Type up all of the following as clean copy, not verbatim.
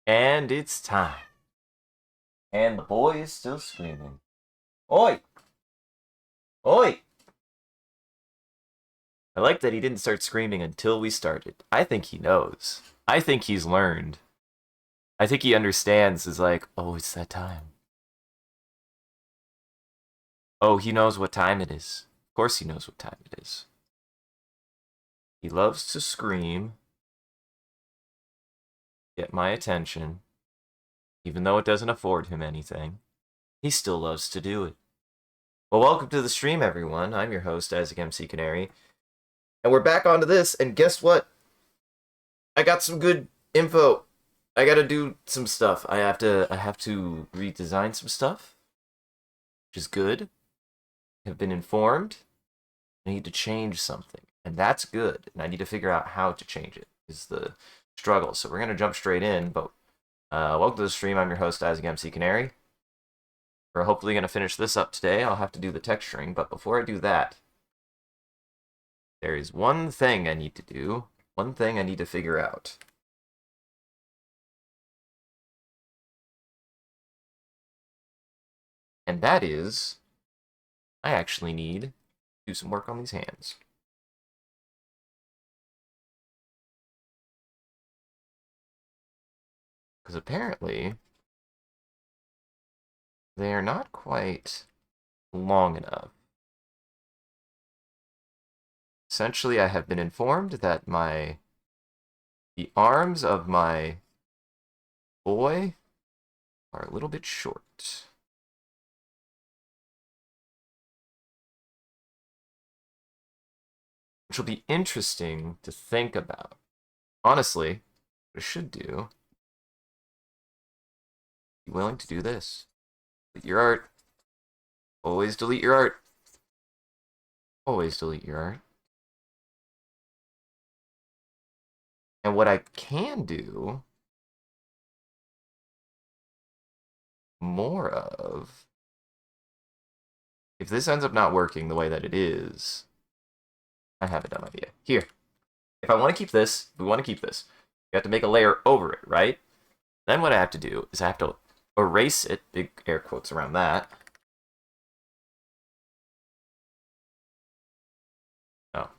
And it's time. And the boy is still screaming. Oi! Oi! I like that he didn't start screaming until we started. I think he knows. I think he's learned. I think he understands. Is like, oh, it's that time. Oh, he knows what time it is. Of course he knows what time it is. He loves to scream. Get my attention. Even though it doesn't afford him anything, he still loves to do it. Well, welcome to the stream, everyone. I'm your host, MCCanary. And we're back onto this, and guess what? I got some good info. I gotta do some stuff. I have to redesign some stuff, which is good. Have been informed. I need to change something, and that's good. And I need to figure out how to change it. Is the struggle. So we're gonna jump straight in. But welcome to the stream. I'm your host, MCCanary. We're hopefully gonna finish this up today. I'll have to do the texturing, but before I do that, there is one thing I need to do. One thing I need to figure out. And that is, I actually need to do some work on these hands. Because apparently, they are not quite long enough. Essentially, I have been informed that the arms of my boy are a little bit short. Which will be interesting to think about. Honestly, what I should do, be willing to do this. Delete your art. Always delete your art. Always delete your art. And what I can do more of, if this ends up not working the way that it is, I have a dumb idea. Here, if I want to keep this, we want to keep this. You have to make a layer over it, right? Then what I have to do is I have to erase it, big air quotes around that. Oh.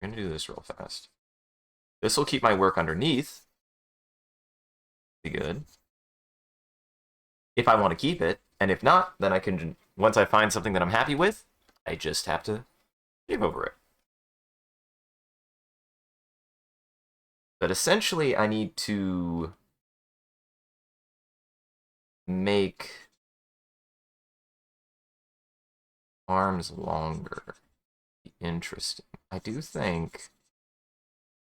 I'm going to do this real fast. This will keep my work underneath. Be good. If I want to keep it, and if not, then I can, once I find something that I'm happy with, I just have to shave over it. But essentially, I need to make arms longer. Interesting. I do think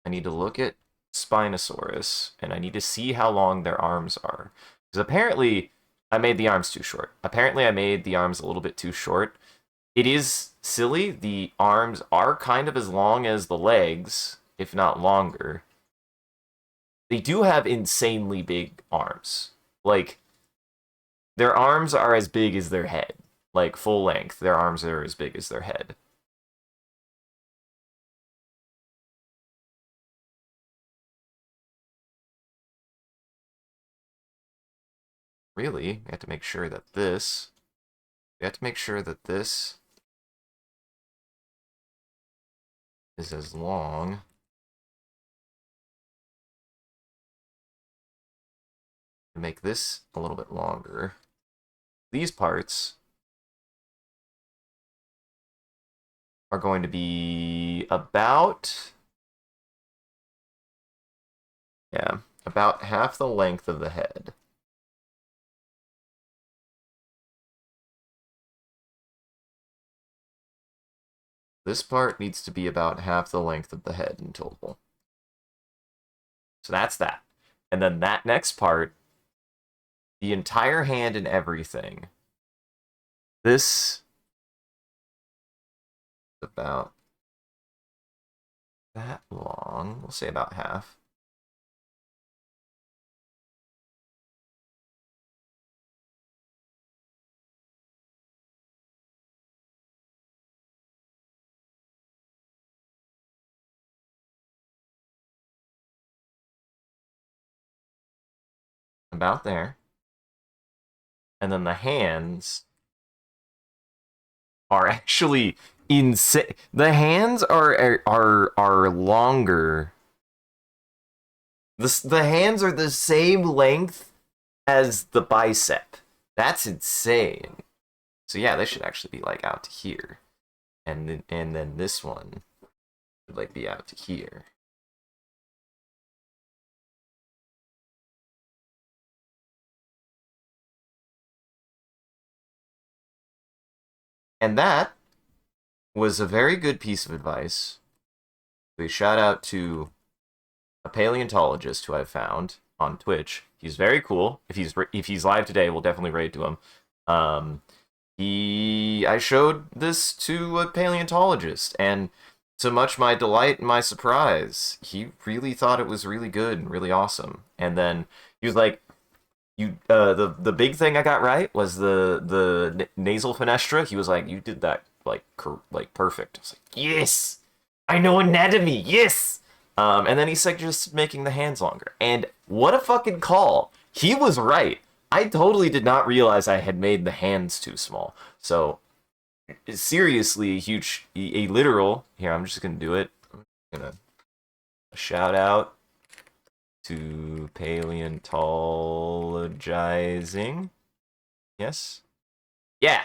I need to look at Spinosaurus, and I need to see how long their arms are. Because apparently, I made the arms too short. Apparently, I made the arms a little bit too short. It is silly. The arms are kind of as long as the legs, if not longer. They do have insanely big arms. Like, their arms are as big as their head. Like, full length, their arms are as big as their head. Really, we have to make sure that this... We have to make sure that this is as long and make this a little bit longer. These parts are going to be about half the length of the head. This part needs to be about half the length of the head in total. So that's that. And then that next part, the entire hand and everything. This is about that long. We'll say about half. about there. And then the hands are actually insane. The hands are longer. The hands are the same length as the bicep. That's insane. So yeah, they should actually be like out to here, and then this one would like be out to here. And that was a very good piece of advice. We shout out to a paleontologist who I found on Twitch. He's very cool. If he's live today, we'll definitely raid to him. I showed this to a paleontologist, and to much my delight and my surprise, he really thought it was really good and really awesome. And then he was like, the big thing I got right was the nasal fenestra. He was like, you did that like perfect. I was like, yes, I know anatomy. Yes. And then he said just making the hands longer. And what a fucking call. He was right. I totally did not realize I had made the hands too small. So seriously, a literal. Here, I'm just gonna do it. I'm gonna shout out to paleontologizing. Yes. Yeah.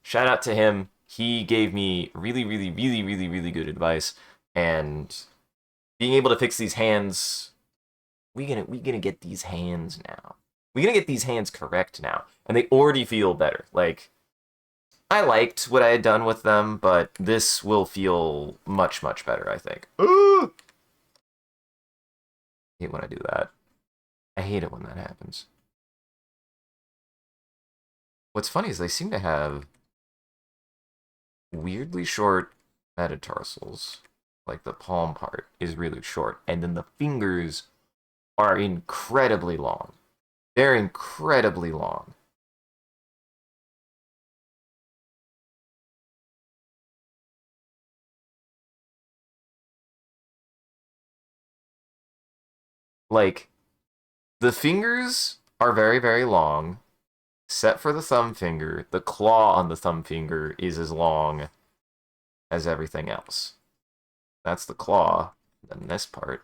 Shout out to him. He gave me really, really, really, really, really good advice. And being able to fix these hands, we gonna get these hands now. We're gonna get these hands correct now. And they already feel better. Like, I liked what I had done with them, but this will feel much, much better, I think. Ooh! I hate when I do that. I hate it when that happens. What's funny is they seem to have weirdly short metatarsals. Like the palm part is really short, and then the fingers are incredibly long. They're incredibly long. Like, the fingers are very, very long, except for the thumb finger. The claw on the thumb finger is as long as everything else. That's the claw. Then this part,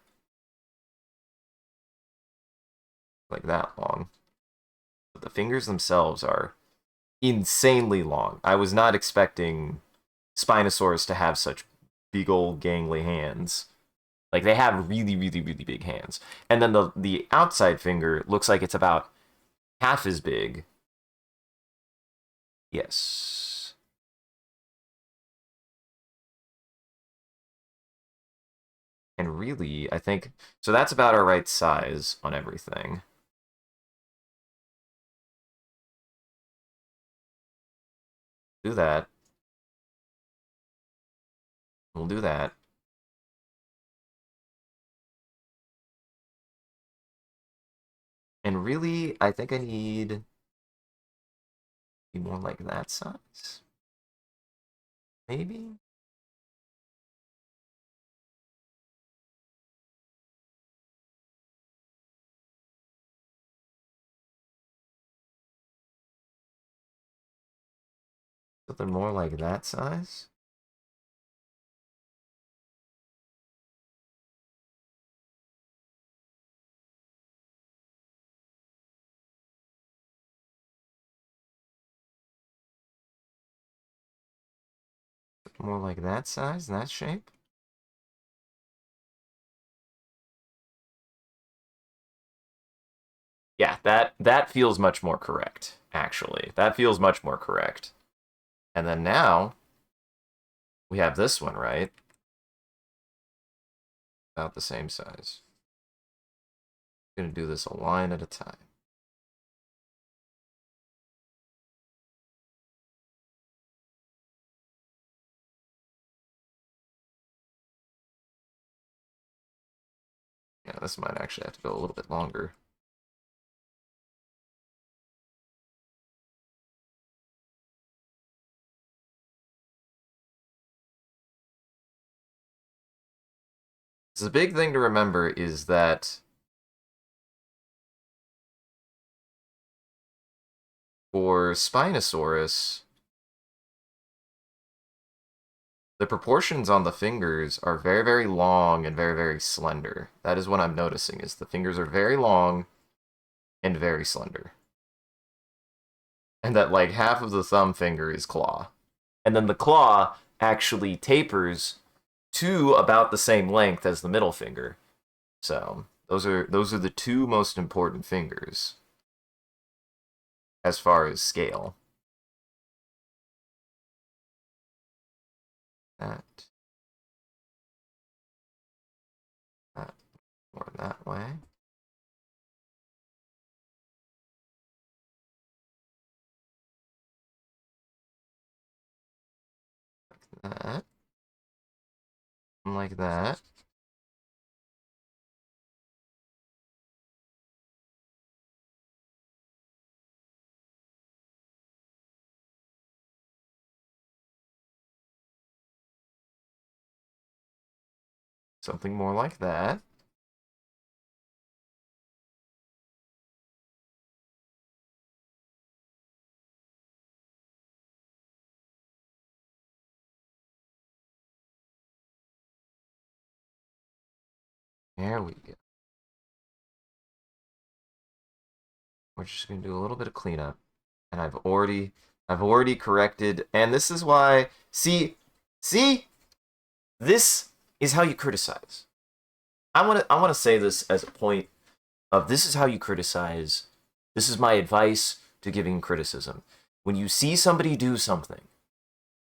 like that long. But the fingers themselves are insanely long. I was not expecting Spinosaurus to have such big old gangly hands. Like, they have really, really, really big hands. And then the outside finger looks like it's about half as big. Yes. And really, I think so that's about our right size on everything. Do that. We'll do that. And really, I think I need more like that size. Maybe? Something more like that size? More like that size, that shape? Yeah, that feels much more correct, actually. That feels much more correct. And then now we have this one, right? About the same size. I'm gonna do this a line at a time. Yeah, this might actually have to go a little bit longer. The big thing to remember is that for Spinosaurus, the proportions on the fingers are very, very long and very, very slender. That is what I'm noticing, is the fingers are very long and very slender. And that, like, half of the thumb finger is claw. And then the claw actually tapers to about the same length as the middle finger. So, those are the two most important fingers as far as scale. That more that way. That. Like that. Something more like that. There we go. We're just gonna do a little bit of cleanup. And I've already corrected, and this is why, see, this is how you criticize. I wanna say this as a point of, this is how you criticize. This is my advice to giving criticism. When you see somebody do something,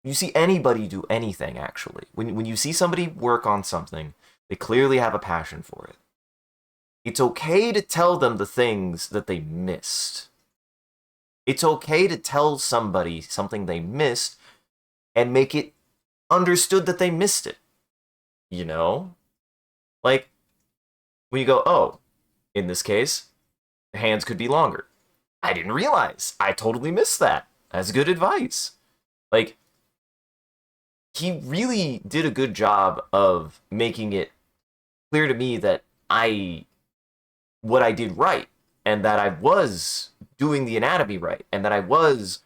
you see anybody do anything, actually. When you see somebody work on something, they clearly have a passion for it. It's okay to tell them the things that they missed. It's okay to tell somebody something they missed and make it understood that they missed it. You know? Like, when you go, oh, in this case, the hands could be longer. I didn't realize. I totally missed that. That's good advice. Like, he really did a good job of making it clear to me that what I did right, and that I was doing the anatomy right, and that I was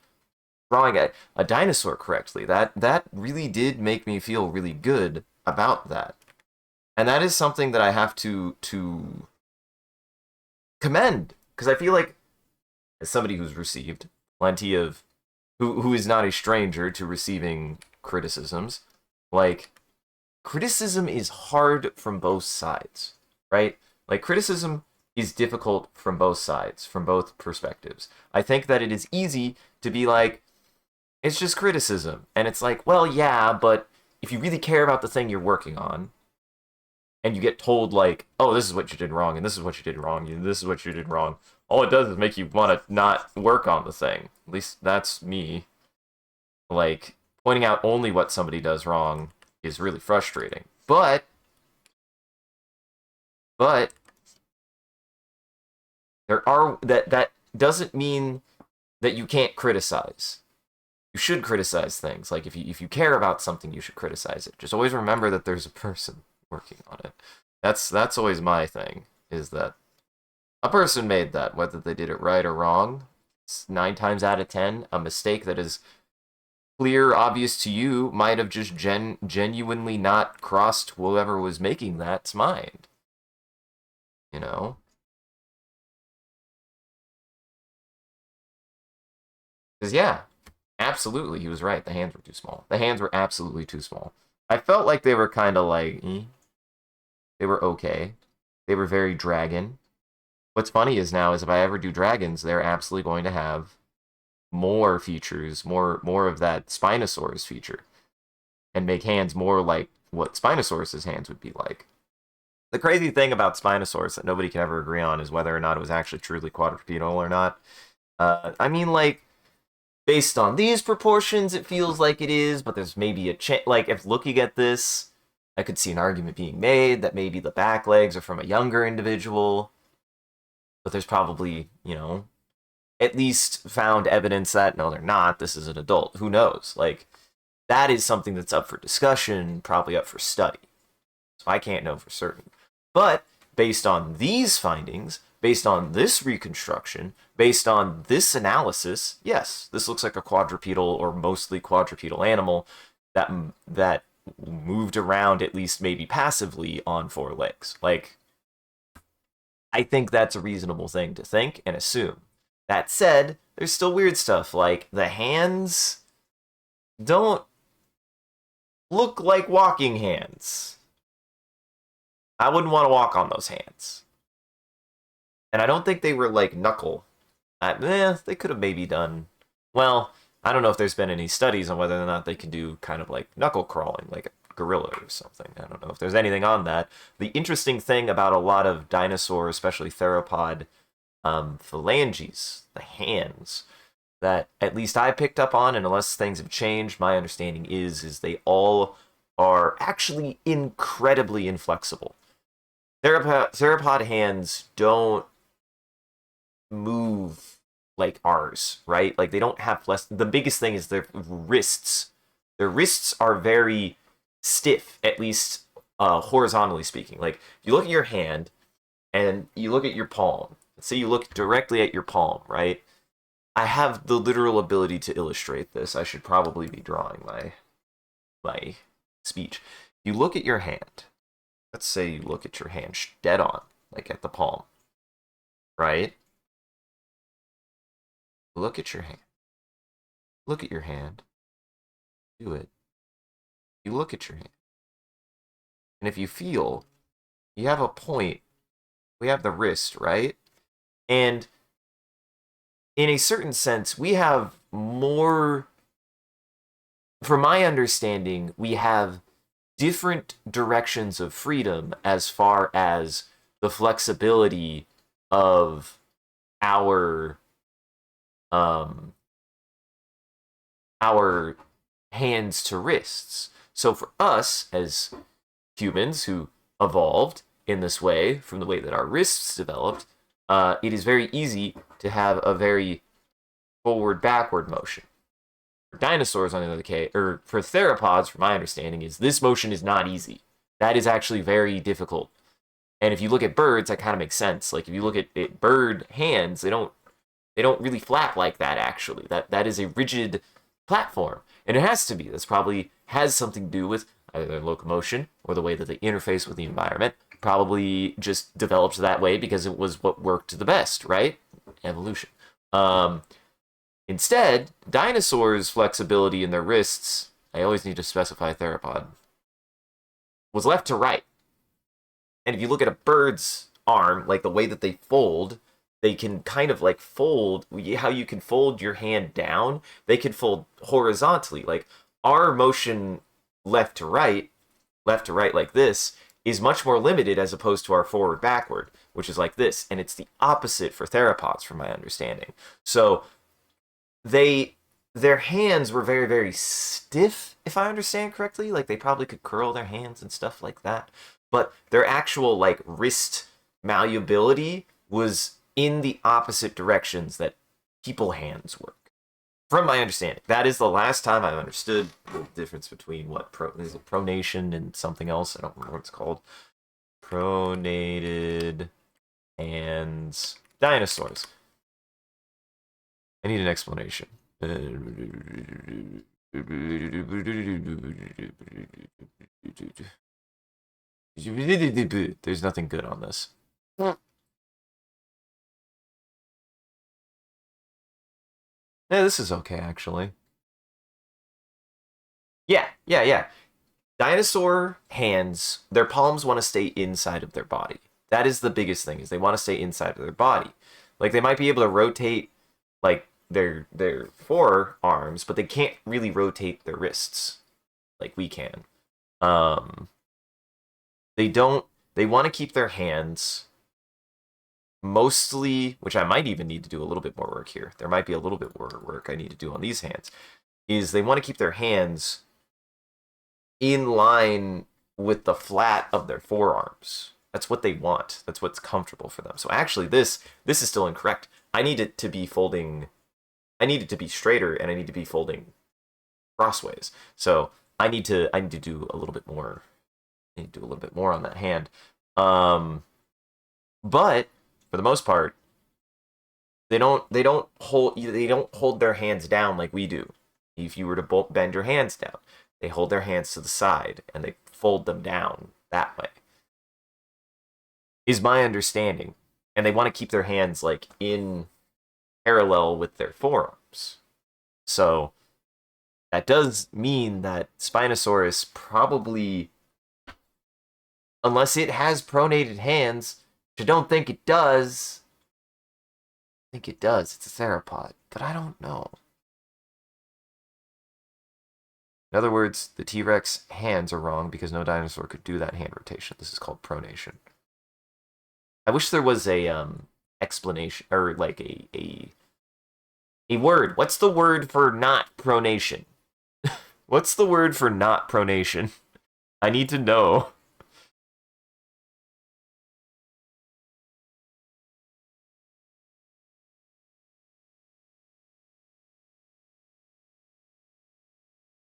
drawing a dinosaur correctly. That really did make me feel really good about that. And that is something that I have to commend, because I feel like, as somebody who's received plenty of, who is not a stranger to receiving criticisms, like, criticism is hard from both sides, right? Like, criticism is difficult from both sides, from both perspectives. I think that it is easy to be like, it's just criticism. And it's like, well, yeah, but if you really care about the thing you're working on, and you get told, like, oh, this is what you did wrong, and this is what you did wrong, and this is what you did wrong, all it does is make you want to not work on the thing. At least that's me. Like, pointing out only what somebody does wrong is really frustrating. But there are, that doesn't mean that you can't criticize. You should criticize things. Like, if you care about something, you should criticize it. Just always remember that there's a person working on it. That's always my thing, is that a person made that, whether they did it right or wrong. It's 9 times out of 10 a mistake that is clear, obvious to you, might have just genuinely not crossed whoever was making that's mind. You know? Because, yeah, absolutely, he was right. The hands were too small. The hands were absolutely too small. I felt like they were kind of like, they were okay. They were very dragon. What's funny is now, is if I ever do dragons, they're absolutely going to have more features, more of that Spinosaurus feature, and make hands more like what Spinosaurus's hands would be like. The crazy thing about Spinosaurus that nobody can ever agree on is whether or not it was actually truly quadrupedal or not. I mean, like, based on these proportions, it feels like it is, but there's maybe a chance. Like, if looking at this, I could see an argument being made that maybe the back legs are from a younger individual, but there's probably, at least found evidence that, no, they're not. This is an adult. Who knows? Like, that is something that's up for discussion, probably up for study. So I can't know for certain. But based on these findings, based on this reconstruction, based on this analysis, yes, this looks like a quadrupedal or mostly quadrupedal animal that moved around, at least maybe passively, on four legs. Like, I think that's a reasonable thing to think and assume. That said, there's still weird stuff, like the hands don't look like walking hands. I wouldn't want to walk on those hands. And I don't think they were like knuckle. They could have maybe done. Well, I don't know if there's been any studies on whether or not they can do kind of like knuckle crawling, like a gorilla or something. I don't know if there's anything on that. The interesting thing about a lot of dinosaur, especially theropod phalanges, the hands, that at least I picked up on, and unless things have changed, my understanding is they all are actually incredibly inflexible. Theropod hands don't move like ours, right? Like they don't have the biggest thing is their wrists. Their wrists are very stiff, at least horizontally speaking. Like you look at your hand and you look at your palm. Let's say you look directly at your palm, right? I have the literal ability to illustrate this. I should probably be drawing my speech. You look at your hand. Let's say you look at your hand dead on, like at the palm, right? Look at your hand. Look at your hand. Do it. You look at your hand. And if you feel, you have a point. We have the wrist, right? And in a certain sense, we have more, from my understanding, we have different directions of freedom as far as the flexibility of our hands to wrists. So for us as humans who evolved in this way, from the way that our wrists developed, it is very easy to have a very forward-backward motion. For dinosaurs, on the other case, or for theropods, from my understanding, is this motion is not easy. That is actually very difficult. And if you look at birds, that kind of makes sense. Like if you look at bird hands, they don't really flap like that. Actually, that is a rigid platform, and it has to be. This probably has something to do with either their locomotion or the way that they interface with the environment. Probably just developed that way because it was what worked the best, right? Evolution. Instead, dinosaurs' flexibility in their wrists, I always need to specify theropod, was left to right. And if you look at a bird's arm, like the way that they fold, they can kind of like fold, how you can fold your hand down, they can fold horizontally. Like our motion left to right like this, is much more limited as opposed to our forward backward, which is like this. And it's the opposite for theropods, from my understanding. So their hands were very, very stiff, if I understand correctly. Like they probably could curl their hands and stuff like that. But their actual like wrist malleability was in the opposite directions that people hands work. From my understanding, that is the last time I've understood the difference between is it pronation and something else. I don't remember what it's called. Pronated and dinosaurs. I need an explanation. There's nothing good on this. Yeah, this is okay, actually. Yeah. Dinosaur hands, their palms want to stay inside of their body. That is the biggest thing, is they want to stay inside of their body. Like, they might be able to rotate, like, their forearms, but they can't really rotate their wrists like we can. They want to keep their hands mostly, which I might even need to do a little bit more work here. There might be a little bit more work I need to do on these hands. Is they want to keep their hands in line with the flat of their forearms. That's what they want. That's what's comfortable for them. So actually, this is still incorrect. I need it to be folding. I need it to be straighter, and I need to be folding crossways. So I need to do a little bit more. I need to do a little bit more on that hand. But for for the most part, they don't hold their hands down like we do. If you were to bend your hands down, they hold their hands to the side and they fold them down that way. Is my understanding. And they want to keep their hands like in parallel with their forearms. So that does mean that Spinosaurus probably, unless it has pronated hands, which I don't think it does. I think it does. It's a theropod, but I don't know. In other words, the T-Rex hands are wrong because no dinosaur could do that hand rotation. This is called pronation. I wish there was a explanation, or like a word. What's the word for not pronation? What's the word for not pronation? I need to know.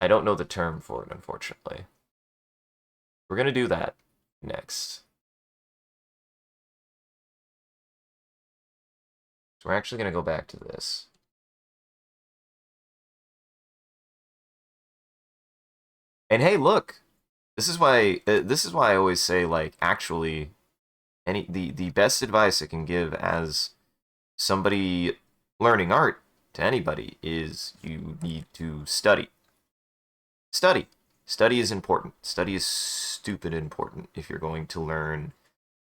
I don't know the term for it, unfortunately. We're going to do that next. So we're actually going to go back to this. And hey, look, this is why I always say, like, actually, the best advice I can give as somebody learning art to anybody is you need to study. Study. Study is important. Study is stupid important. If you're going to learn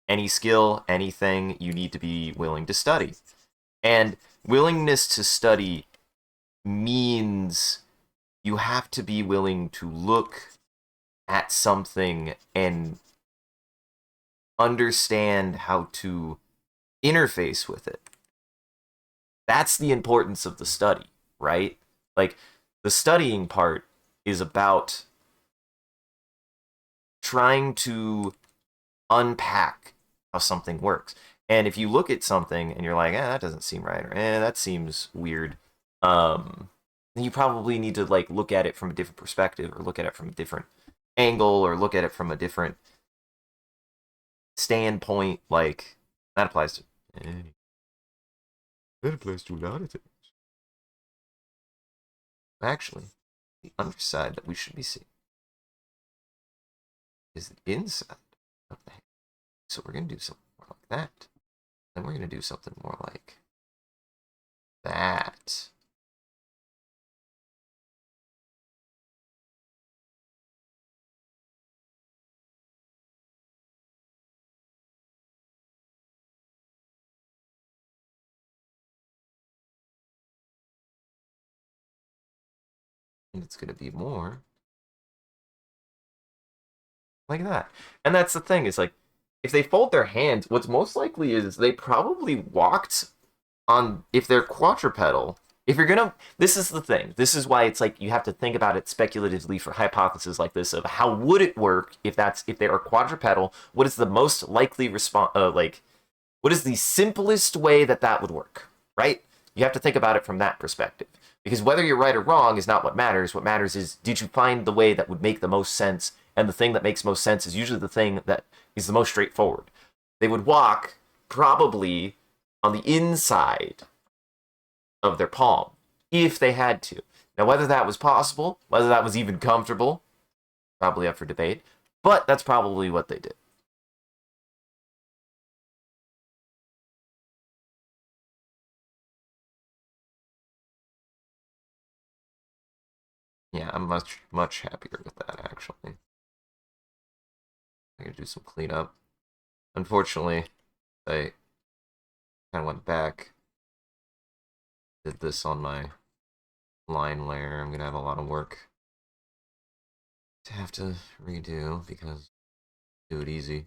any skill, anything, you need to be willing to study. And willingness to study means you have to be willing to look at something and understand how to interface with it. That's the importance of the study, right? Like, the studying part is about trying to unpack how something works. And if you look at something and you're like, that doesn't seem right, or that seems weird, then you probably need to like look at it from a different perspective, or look at it from a different angle, or look at it from a different standpoint. Like, that applies to a lot of things. Actually, the underside that we should be seeing is the inside of the hand. So we're going to do something more like that. Then we're going to do something more like that. And it's going to be more like that. And that's the thing, is like, if they fold their hands, what's most likely is they probably walked on, if they're quadrupedal, if you're gonna, this is the thing, this is why it's like you have to think about it speculatively for hypotheses like this of how would it work if they are quadrupedal. What is the most likely response, like, what is the simplest way that would work, right? You have to think about it from that perspective, because whether you're right or wrong is not what matters. What matters is, did you find the way that would make the most sense? And the thing that makes most sense is usually the thing that is the most straightforward. They would walk probably on the inside of their palm if they had to. Now, whether that was possible, whether that was even comfortable, probably up for debate, but that's probably what they did. Yeah, I'm much happier with that, actually. I'm gonna do some cleanup. Unfortunately, I kind of went back, did this on my line layer. I'm gonna have a lot of work to have to redo because do it easy.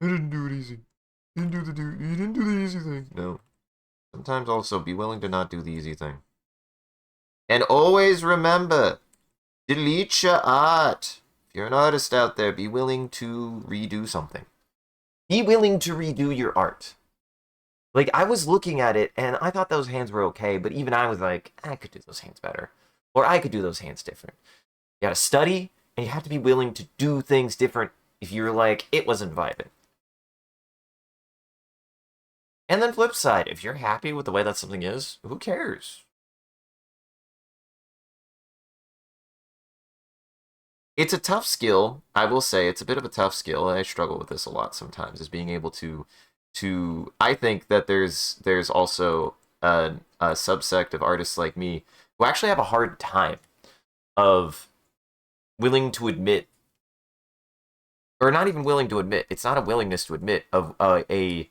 I didn't do it easy. You didn't do the easy thing. No. Sometimes also be willing to not do the easy thing. And always remember, delete your art. If you're an artist out there, be willing to redo something. Be willing to redo your art. Like, I was looking at it, and I thought those hands were okay, but even I was like, I could do those hands better. Or I could do those hands different. You gotta study, and you have to be willing to do things different if you're like, it wasn't vibing. And then flip side, if you're happy with the way that something is, who cares? It's a tough skill. I will say it's a bit of a tough skill. I struggle with this a lot sometimes, is being able to I think that there's also a subsect of artists like me who actually have a hard time of willing to admit, or not even willing to admit, it's not a willingness to admit, of a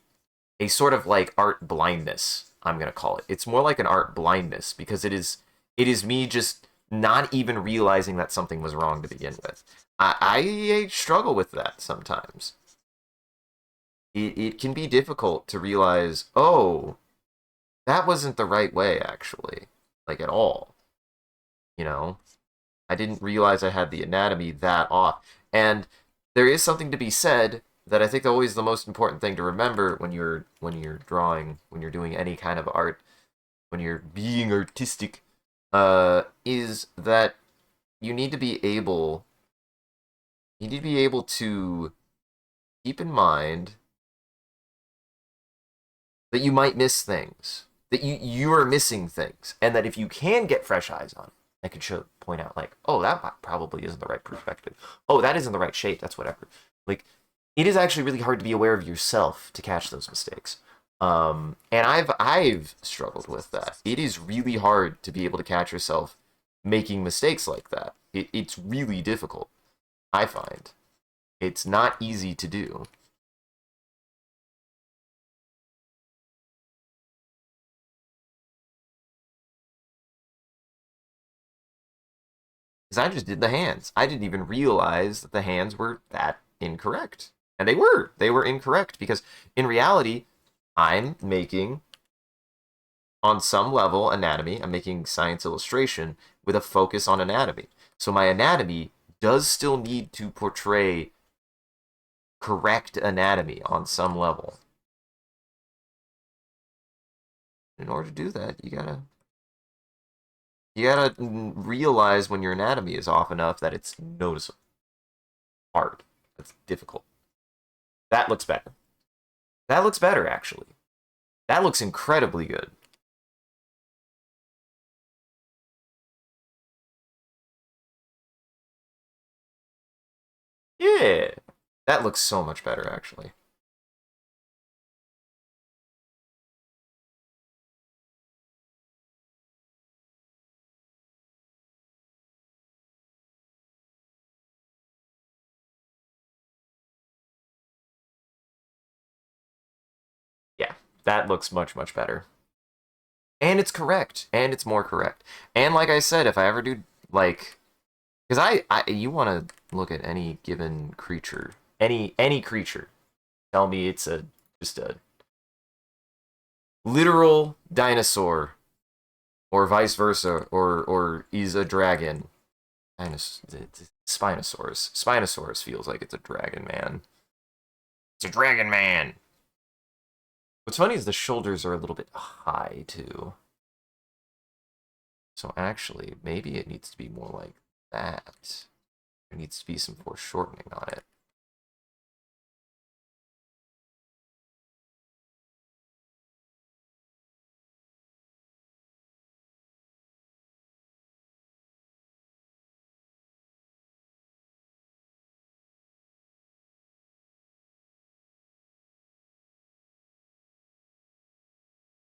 sort of like art blindness, I'm gonna call it. It's more like an art blindness, because it is me just not even realizing that something was wrong to begin with. I struggle with that sometimes. It can be difficult to realize, oh, that wasn't the right way, actually, like at all. You know, I didn't realize I had the anatomy that off. And there is something to be said that I think always the most important thing to remember when you're drawing, when you're doing any kind of art, when you're being artistic, is that you need to be able you need to be able to keep in mind that you might miss things, that you are missing things, and that if you can get fresh eyes on it, I could point out, like, oh, that probably isn't the right perspective. Oh, that isn't the right shape. That's whatever. Like, it is actually really hard to be aware of yourself to catch those mistakes. And I've struggled with that. It is really hard to be able to catch yourself making mistakes like that. It's really difficult. I find it's not easy to do. Because I just did the hands. I didn't even realize that the hands were that incorrect. And they were. They were incorrect because in reality, I'm making, on some level, anatomy. I'm making science illustration with a focus on anatomy. So my anatomy does still need to portray correct anatomy on some level. In order to do that, you gotta realize when your anatomy is off enough that it's noticeable. Hard. That's difficult. That looks better. That looks better, actually. That looks incredibly good. Yeah. That looks so much better, actually. Yeah. That looks much, much better. And it's correct. And it's more correct. And like I said, if I ever do, like, because you want to look at any given creature, any creature, tell me it's a just a literal dinosaur, or vice versa, or is a dragon. Spinosaurus. Spinosaurus feels like it's a dragon man. It's a dragon man. What's funny is the shoulders are a little bit high too. So actually, maybe it needs to be more like that. There needs to be some foreshortening on it.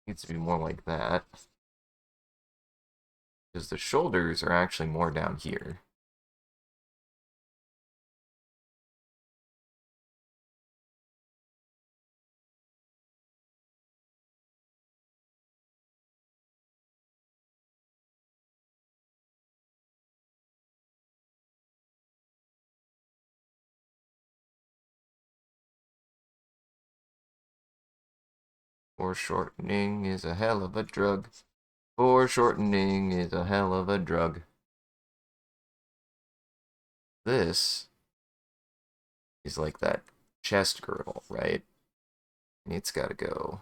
Needs to be more like that. Because the shoulders are actually more down here. Foreshortening is a hell of a drug. Foreshortening is a hell of a drug. This is like that chest girdle, right? And it's gotta go.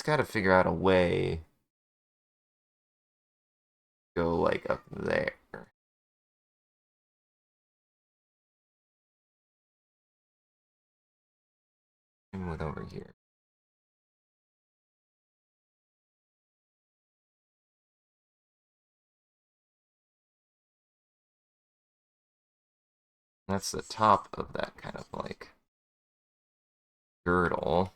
gotta figure out a way to go, like, up there. And with over here. That's the top of that kind of, like, girdle.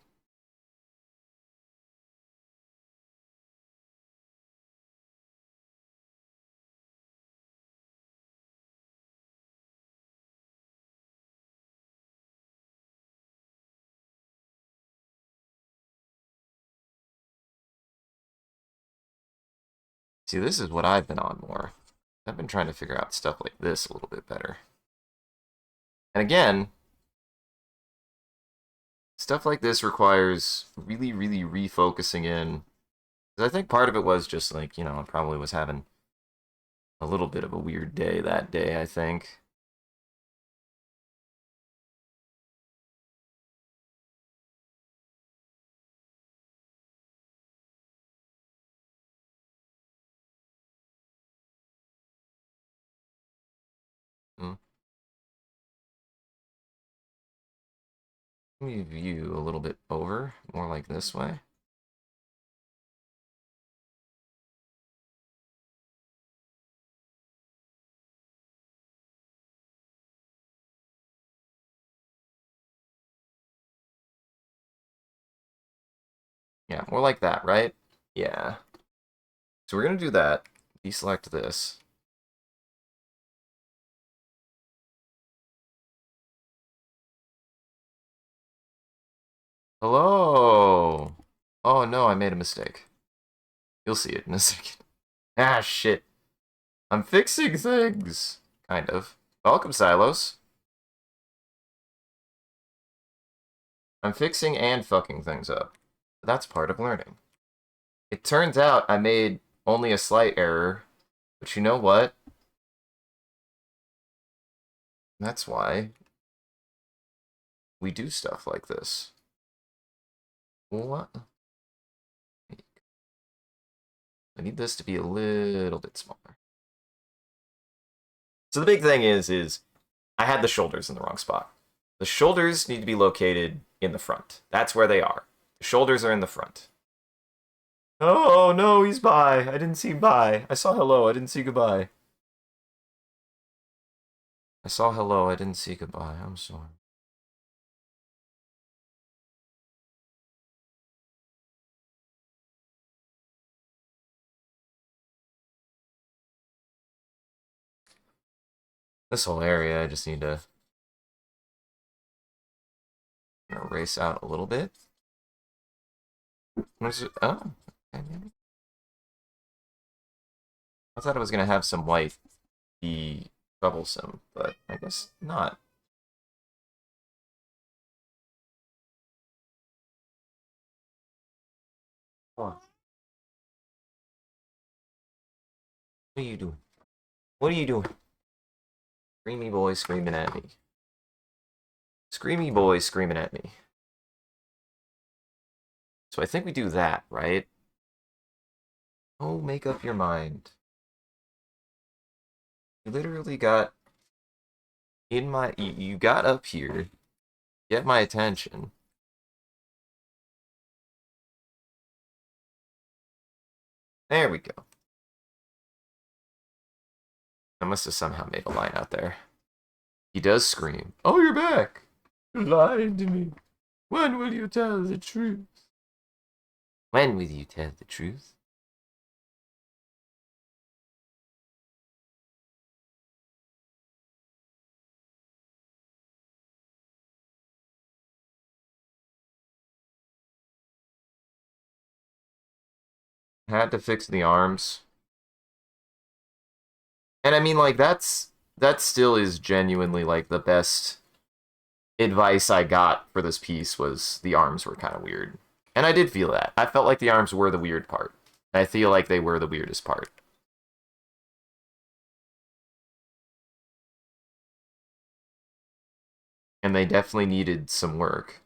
See, this is what I've been on more. I've been trying to figure out stuff like this a little bit better. And again, stuff like this requires really, really refocusing in. Because I think part of it was just like, you know, I probably was having a little bit of a weird day that day, I think. Hmm. Let me view a little bit over, more like this way. Yeah, more like that, right? Yeah. So we're going to do that. Deselect this. Hello! Oh no, I made a mistake. You'll see it in a second. Ah, shit. I'm fixing things! Kind of. Welcome, Silos. I'm fixing and fucking things up. That's part of learning. It turns out I made only a slight error, but you know what? That's why we do stuff like this. What? I need this to be a little bit smaller. So the big thing is I had the shoulders in the wrong spot. The shoulders need to be located in the front. That's where they are. The shoulders are in the front. Oh, no, he's by. I didn't see bye. I saw hello. I didn't see goodbye. I saw hello. I didn't see goodbye. I'm sorry. This whole area, I just need to erase out a little bit. What is it? Oh, okay, maybe. I thought it was going to have some white be troublesome, but I guess not. What are you doing? What are you doing? Screamy boy screaming at me. Screamy boy screaming at me. So I think we do that, right? Oh, make up your mind. You literally got in my... You got up here, get my attention. There we go. I must have somehow made a line out there. He does scream. Oh, you're back! You lied to me. When will you tell the truth? When will you tell the truth? Had to fix the arms. And I mean, like, that still is genuinely, like, the best advice I got for this piece was the arms were kind of weird. And I did feel that. I felt like the arms were the weird part. I feel like they were the weirdest part. And they definitely needed some work.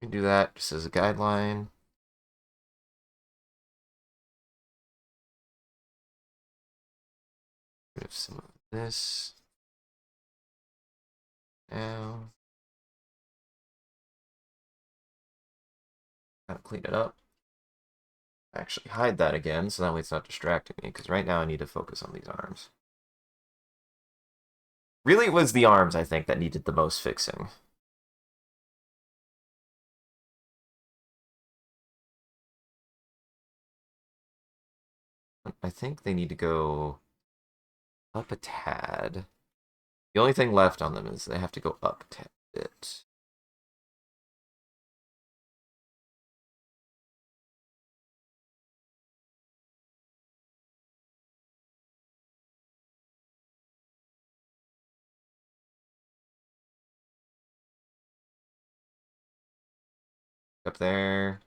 We can do that just as a guideline. Rid of some of this. Now. Gotta clean it up. Actually hide that again, so that way it's not distracting me, because right now I need to focus on these arms. Really, it was the arms, I think, that needed the most fixing. I think they need to go up a tad. The only thing left on them is they have to go up a tad bit. Up there.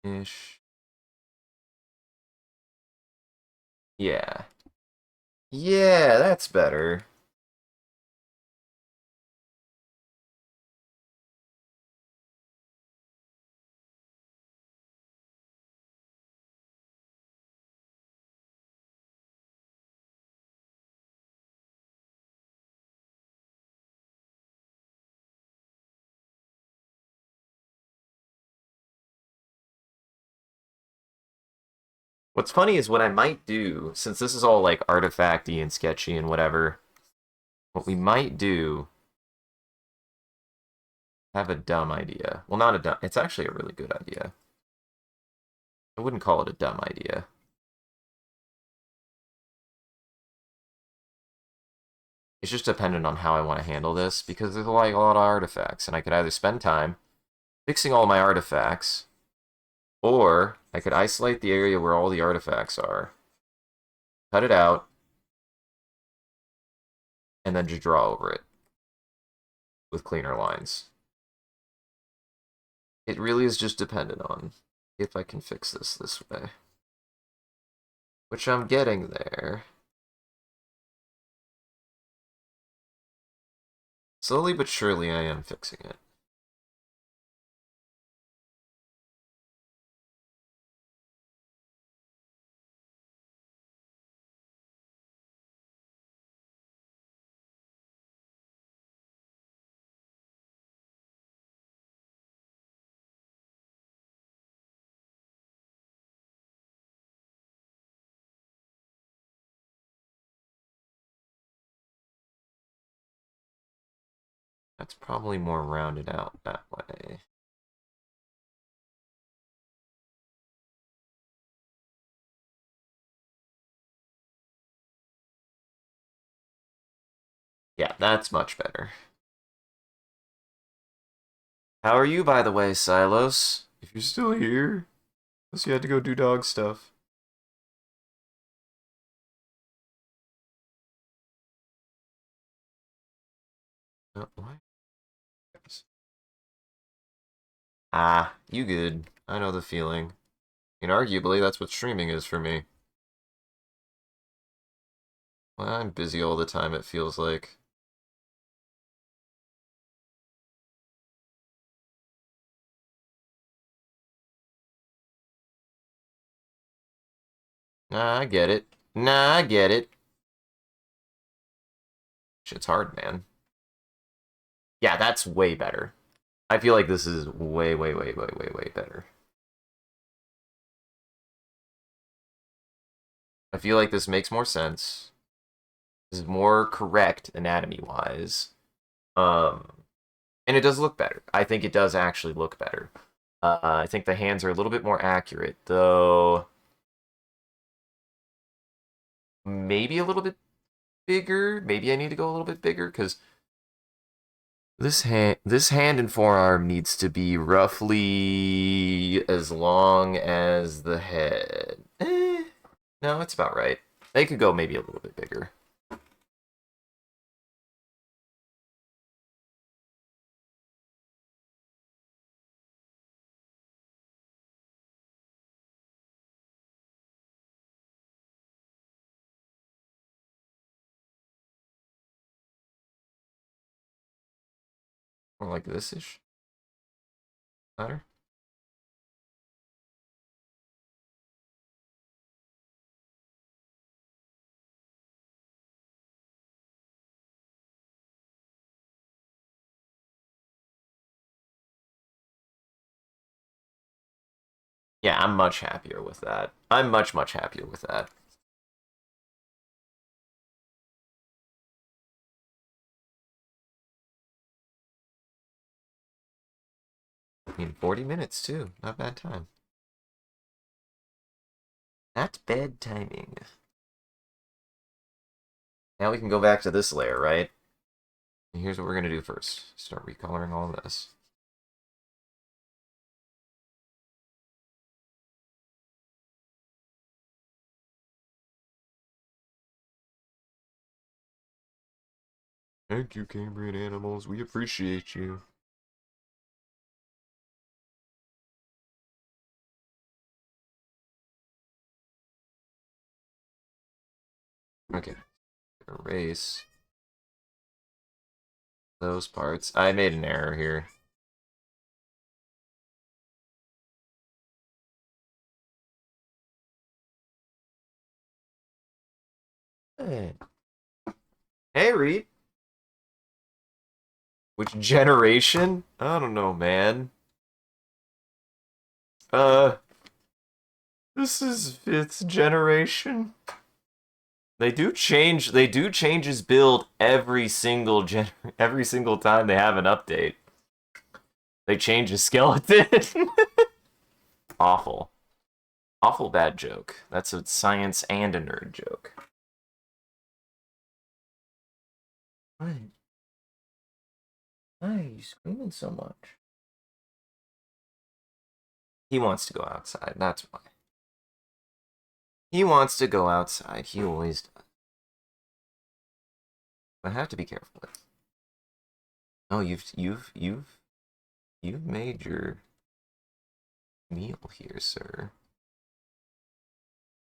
Ish. Yeah. Yeah, that's better. What's funny is what I might do, since this is all like artifacty and sketchy and whatever, what we might do, have a dumb idea. Well, not a dumb, it's actually a really good idea. I wouldn't call it a dumb idea. It's just dependent on how I want to handle this, because there's like a lot of artifacts, and I could either spend time fixing all my artifacts, or I could isolate the area where all the artifacts are, cut it out, and then just draw over it with cleaner lines. It really is just dependent on if I can fix this way. Which I'm getting there. Slowly but surely I am fixing it. That's probably more rounded out that way. Yeah, that's much better. How are you, by the way, Silos? If you're still here, unless you had to go do dog stuff. Why? Ah, you good. I know the feeling. And arguably, that's what streaming is for me. Well, I'm busy all the time, it feels like. Nah, I get it. Nah, I get it. Shit's hard, man. Yeah, that's way better. I feel like this is way better. I feel like this makes more sense. This is more correct anatomy-wise. And it does look better. I think it does actually look better. I think the hands are a little bit more accurate, though maybe a little bit bigger. Maybe I need to go a little bit bigger, because this hand and forearm needs to be roughly as long as the head. No, it's about right. They could go maybe a little bit bigger. Or like this-ish. Better? Yeah, I'm much happier with that. I'm much, much happier with that. I mean, 40 minutes, too. Not bad time. Not bad timing. Now we can go back to this layer, right? And here's what we're going to do first. Start recoloring all of this. Thank you, Cambrian animals. We appreciate you. Okay. Erase those parts. I made an error here. Hey. Hey, Reed. Which generation? I don't know, man. This is 5th generation. They do change his build every single time they have an update. They change his skeleton. Awful. Awful bad joke. That's a science and a nerd joke. Why? Why are you screaming so much? He wants to go outside, that's why. He wants to go outside. He always does. I have to be careful with. Oh, you've made your meal here, sir.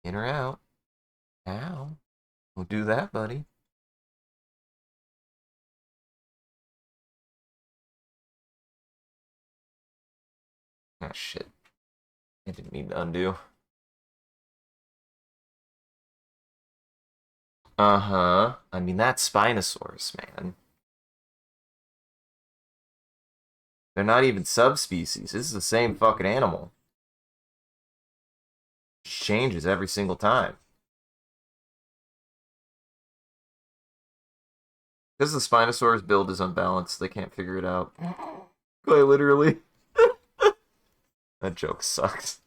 In or out? Ow. Don't do that, buddy. Ah, shit. I didn't mean to undo. Uh-huh. I mean, that's Spinosaurus, man. They're not even subspecies. This is the same fucking animal. It changes every single time. Because the Spinosaurus build is unbalanced, they can't figure it out. Quite literally. That joke sucks.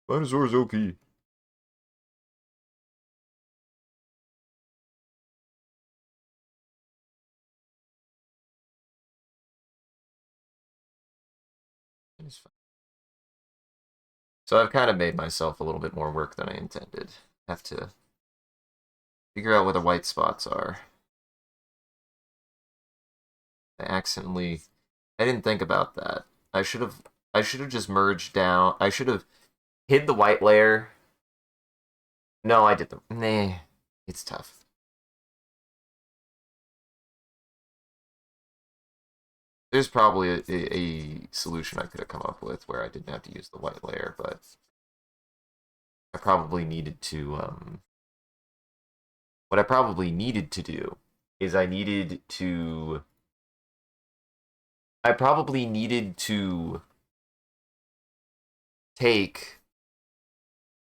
Spinosaurus OP. So I've kind of made myself a little bit more work than I intended. Have to figure out where the white spots are. I didn't think about that. I should have just merged down. I should have hid the white layer. No, I did the nah. It's tough. There's probably a solution I could have come up with where I didn't have to use the white layer, but I probably needed to what I probably needed to do is I probably needed to take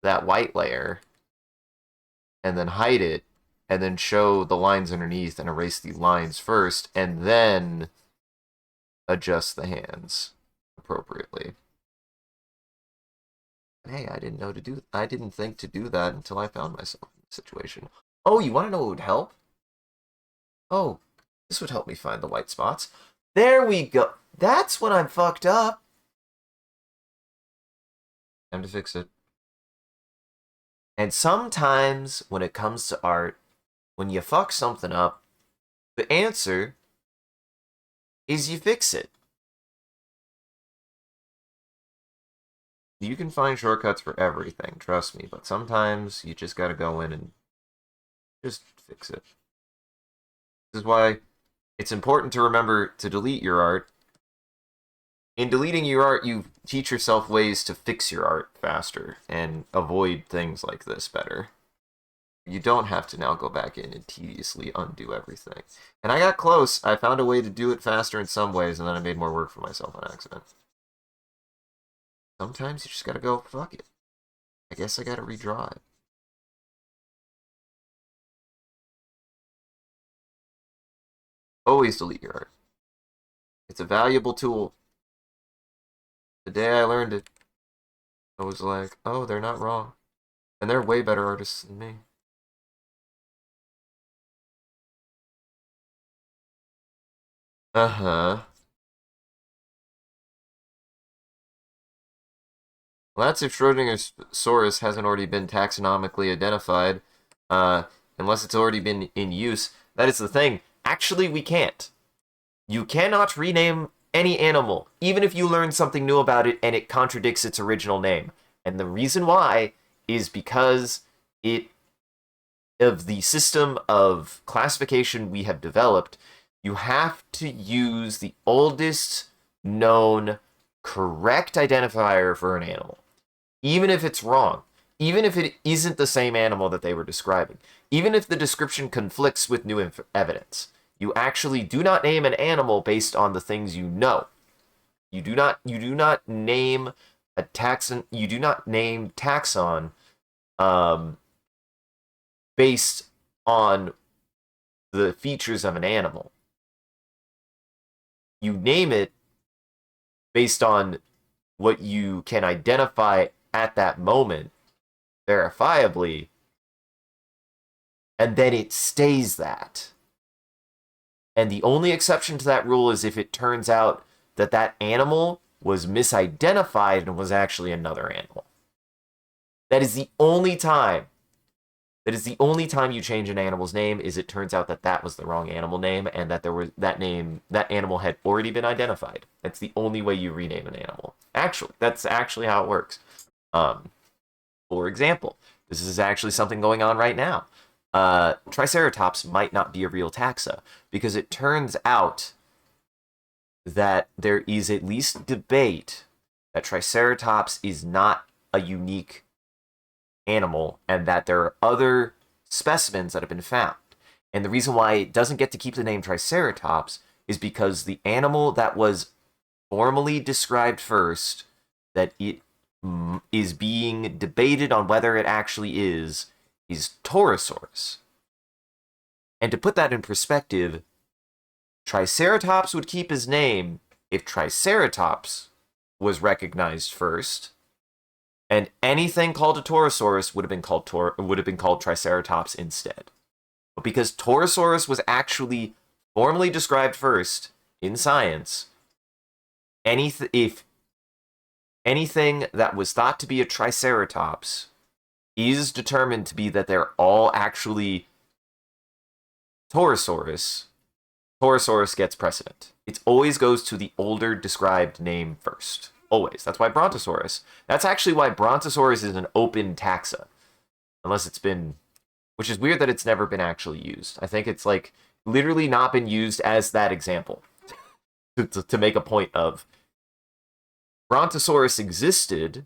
that white layer and then hide it and then show the lines underneath and erase the lines first and then adjust the hands appropriately. Hey, I didn't think to do that until I found myself in the situation. Oh, you want to know what would help? Oh, this would help me find the white spots. There we go. That's when I'm fucked up. Time to fix it. And sometimes when it comes to art, when you fuck something up, the answer is you fix it. You can find shortcuts for everything, trust me, but sometimes you just gotta go in and just fix it. This is why it's important to remember to delete your art. In deleting your art, you teach yourself ways to fix your art faster and avoid things like this better. You don't have to now go back in and tediously undo everything. And I got close. I found a way to do it faster in some ways, and then I made more work for myself on accident. Sometimes you just gotta go, fuck it. I guess I gotta redraw it. Always delete your art. It's a valuable tool. The day I learned it, I was like, oh, they're not wrong. And they're way better artists than me. Uh-huh. Well, that's if Schrodinger's Saurus hasn't already been taxonomically identified, unless it's already been in use. That is the thing. Actually, we can't. You cannot rename any animal, even if you learn something new about it and it contradicts its original name. And the reason why is because of the system of classification we have developed, you have to use the oldest known correct identifier for an animal, even if it's wrong, even if it isn't the same animal that they were describing, even if the description conflicts with new evidence. You actually do not name an animal based on the things you know. You do not name a taxon. You do not name taxon based on the features of an animal. You name it based on what you can identify at that moment, verifiably, and then it stays that. And the only exception to that rule is if it turns out that that animal was misidentified and was actually another animal. That is the only time. That is the only time you change an animal's name is it turns out that that was the wrong animal name and that there was that animal had already been identified. That's the only way you rename an animal. Actually, that's actually how it works. For example, this is actually something going on right now. Triceratops might not be a real taxa because it turns out that there is at least debate that Triceratops is not a unique animal and that there are other specimens that have been found. And the reason why it doesn't get to keep the name Triceratops is because the animal that was formally described first, that it is being debated on whether it actually is Torosaurus. And to put that in perspective, Triceratops would keep his name if Triceratops was recognized first, and anything called a Torosaurus would have been called Triceratops instead. But because Torosaurus was actually formally described first in science, if anything that was thought to be a Triceratops is determined to be that they're all actually Torosaurus, Torosaurus gets precedent. It always goes to the older described name first. Always. That's why Brontosaurus. That's actually why Brontosaurus is an open taxa. Unless it's been... Which is weird that it's never been actually used. I think it's like literally not been used as that example. to make a point of... Brontosaurus existed,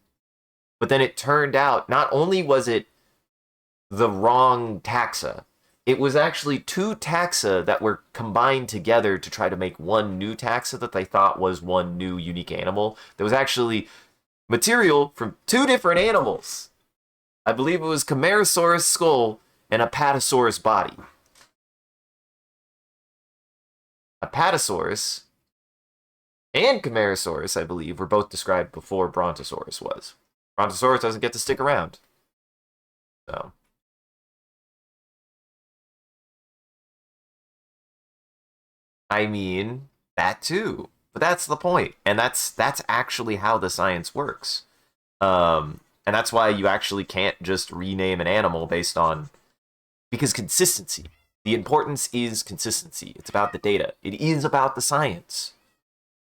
but then it turned out not only was it the wrong taxa, it was actually two taxa that were combined together to try to make one new taxa that they thought was one new unique animal. There was actually material from two different animals. I believe it was Camarasaurus skull and Apatosaurus body. Apatosaurus and Camarasaurus, I believe, were both described before Brontosaurus was. Brontosaurus doesn't get to stick around. So... I mean, that too. But that's the point. And that's actually how the science works. And that's why you actually can't just rename an animal based on... Because consistency. The importance is consistency. It's about the data. It is about the science.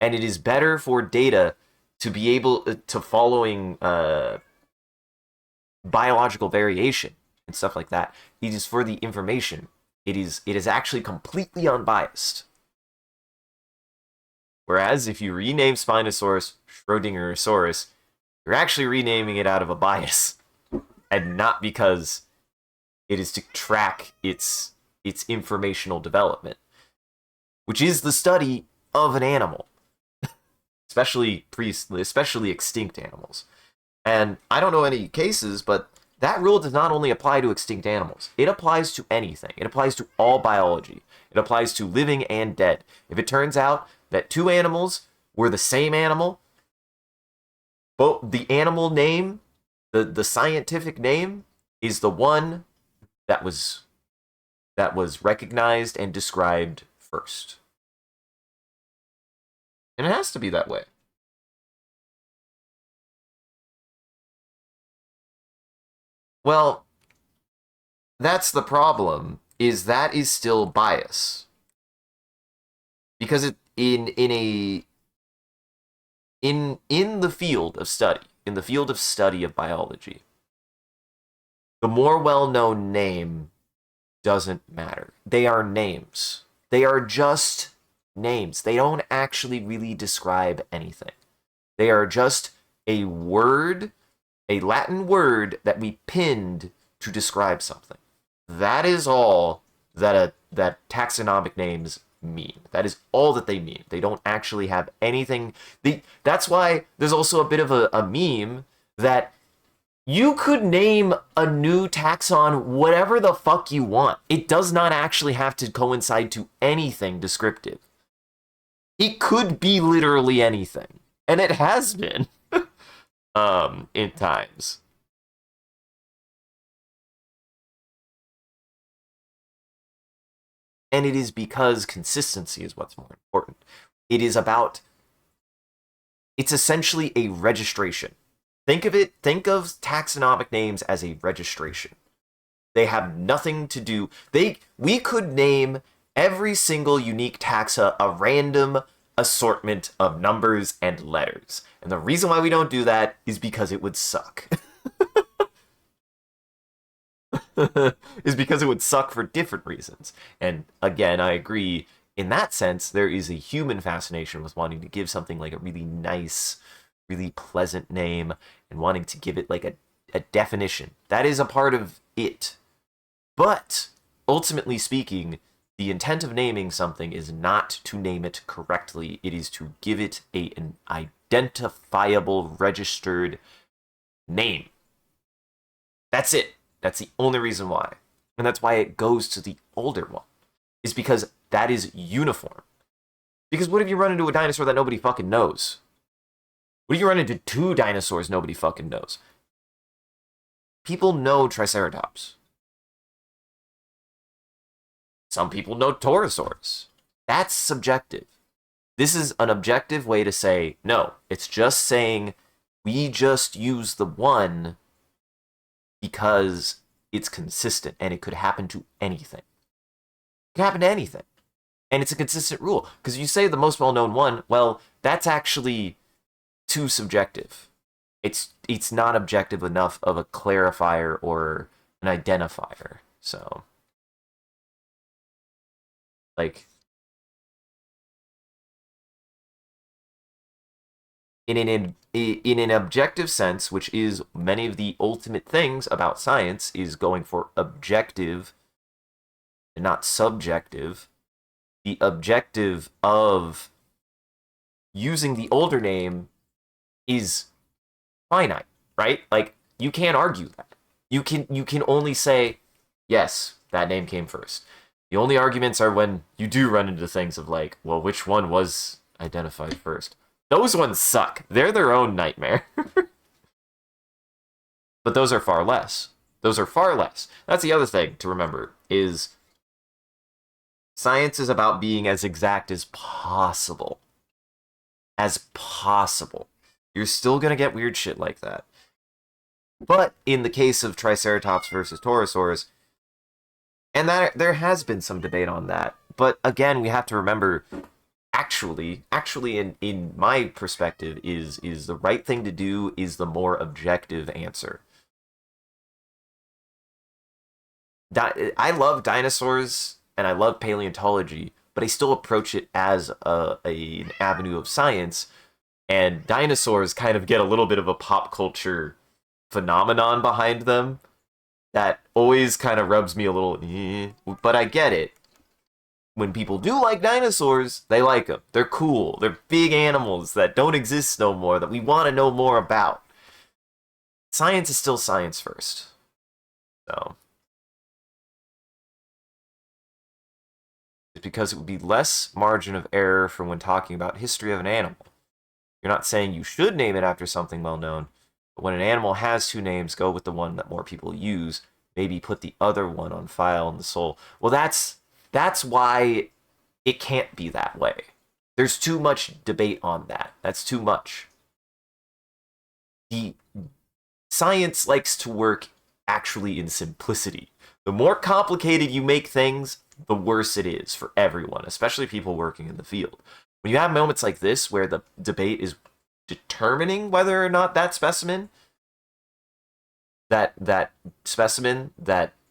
And it is better for data to be able to following biological variation and stuff like that. It is for the information. It is actually completely unbiased. Whereas if you rename Spinosaurus Schrodingerosaurus, you're actually renaming it out of a bias, and not because it is to track its informational development, which is the study of an animal, especially extinct animals. And I don't know any cases, but that rule does not only apply to extinct animals. It applies to anything. It applies to all biology. It applies to living and dead. If it turns out that two animals were the same animal, both the animal name, the scientific name, is the one that was recognized and described first. And it has to be that way. Well, that's the problem, is that is still bias. Because it in the field of study of biology, the more well-known name doesn't matter. They are names. They are just names. They don't actually really describe anything. They are just a word, a Latin word that we pinned to describe something. That is all that taxonomic names mean. That is all that they mean. They don't actually have anything. That's why there's also a bit of a meme that you could name a new taxon whatever the fuck you want. It does not actually have to coincide to anything descriptive. It could be literally anything. And it has been. In times. And it is because consistency is what's more important. It's essentially a registration. Think of taxonomic names as a registration. They have nothing to do. We could name every single unique taxa a random assortment of numbers and letters. And the reason why we don't do that is because it would suck. Is because it would suck for different reasons. And again, I agree, in that sense, there is a human fascination with wanting to give something like a really nice, really pleasant name and wanting to give it like a definition. That is a part of it. But ultimately speaking, the intent of naming something is not to name it correctly. It is to give it an identifiable, registered name. That's it. That's the only reason why. And that's why it goes to the older one. Is because that is uniform. Because what if you run into a dinosaur that nobody fucking knows? What if you run into two dinosaurs nobody fucking knows? People know Triceratops. Some people know Torosaurus. That's subjective. This is an objective way to say, no, it's just saying we just use the one because it's consistent and it could happen to anything. It could happen to anything. And it's a consistent rule. Because you say the most well-known one, well, that's actually too subjective. It's not objective enough of a clarifier or an identifier. So, like, in an objective sense, which is many of the ultimate things about science, is going for objective and not subjective. The objective of using the older name is finite, right? Like, you can't argue that. You can only say, yes, that name came first. The only arguments are when you do run into things of like, well, which one was identified first? Those ones suck. They're their own nightmare. But those are far less. Those are far less. That's the other thing to remember, is science is about being as exact as possible. As possible. You're still going to get weird shit like that. But in the case of Triceratops versus Torosaurus, and that there has been some debate on that, but again, we have to remember, actually in my perspective, is the right thing to do is the more objective answer. I love dinosaurs and I love paleontology, but I still approach it as an avenue of science. And dinosaurs kind of get a little bit of a pop culture phenomenon behind them that always kind of rubs me a little, but I get it. When people do like dinosaurs, they like them. They're cool. They're big animals that don't exist no more, that we want to know more about. Science is still science first. So, it's because it would be less margin of error from when talking about history of an animal. You're not saying you should name it after something well known, but when an animal has two names, go with the one that more people use. Maybe put the other one on file in the soul. Well, that's why it can't be that way. There's too much debate on that. That's too much. The science likes to work actually in simplicity. The more complicated you make things, the worse it is for everyone, especially people working in the field. When you have moments like this where the debate is determining whether or not that specimen that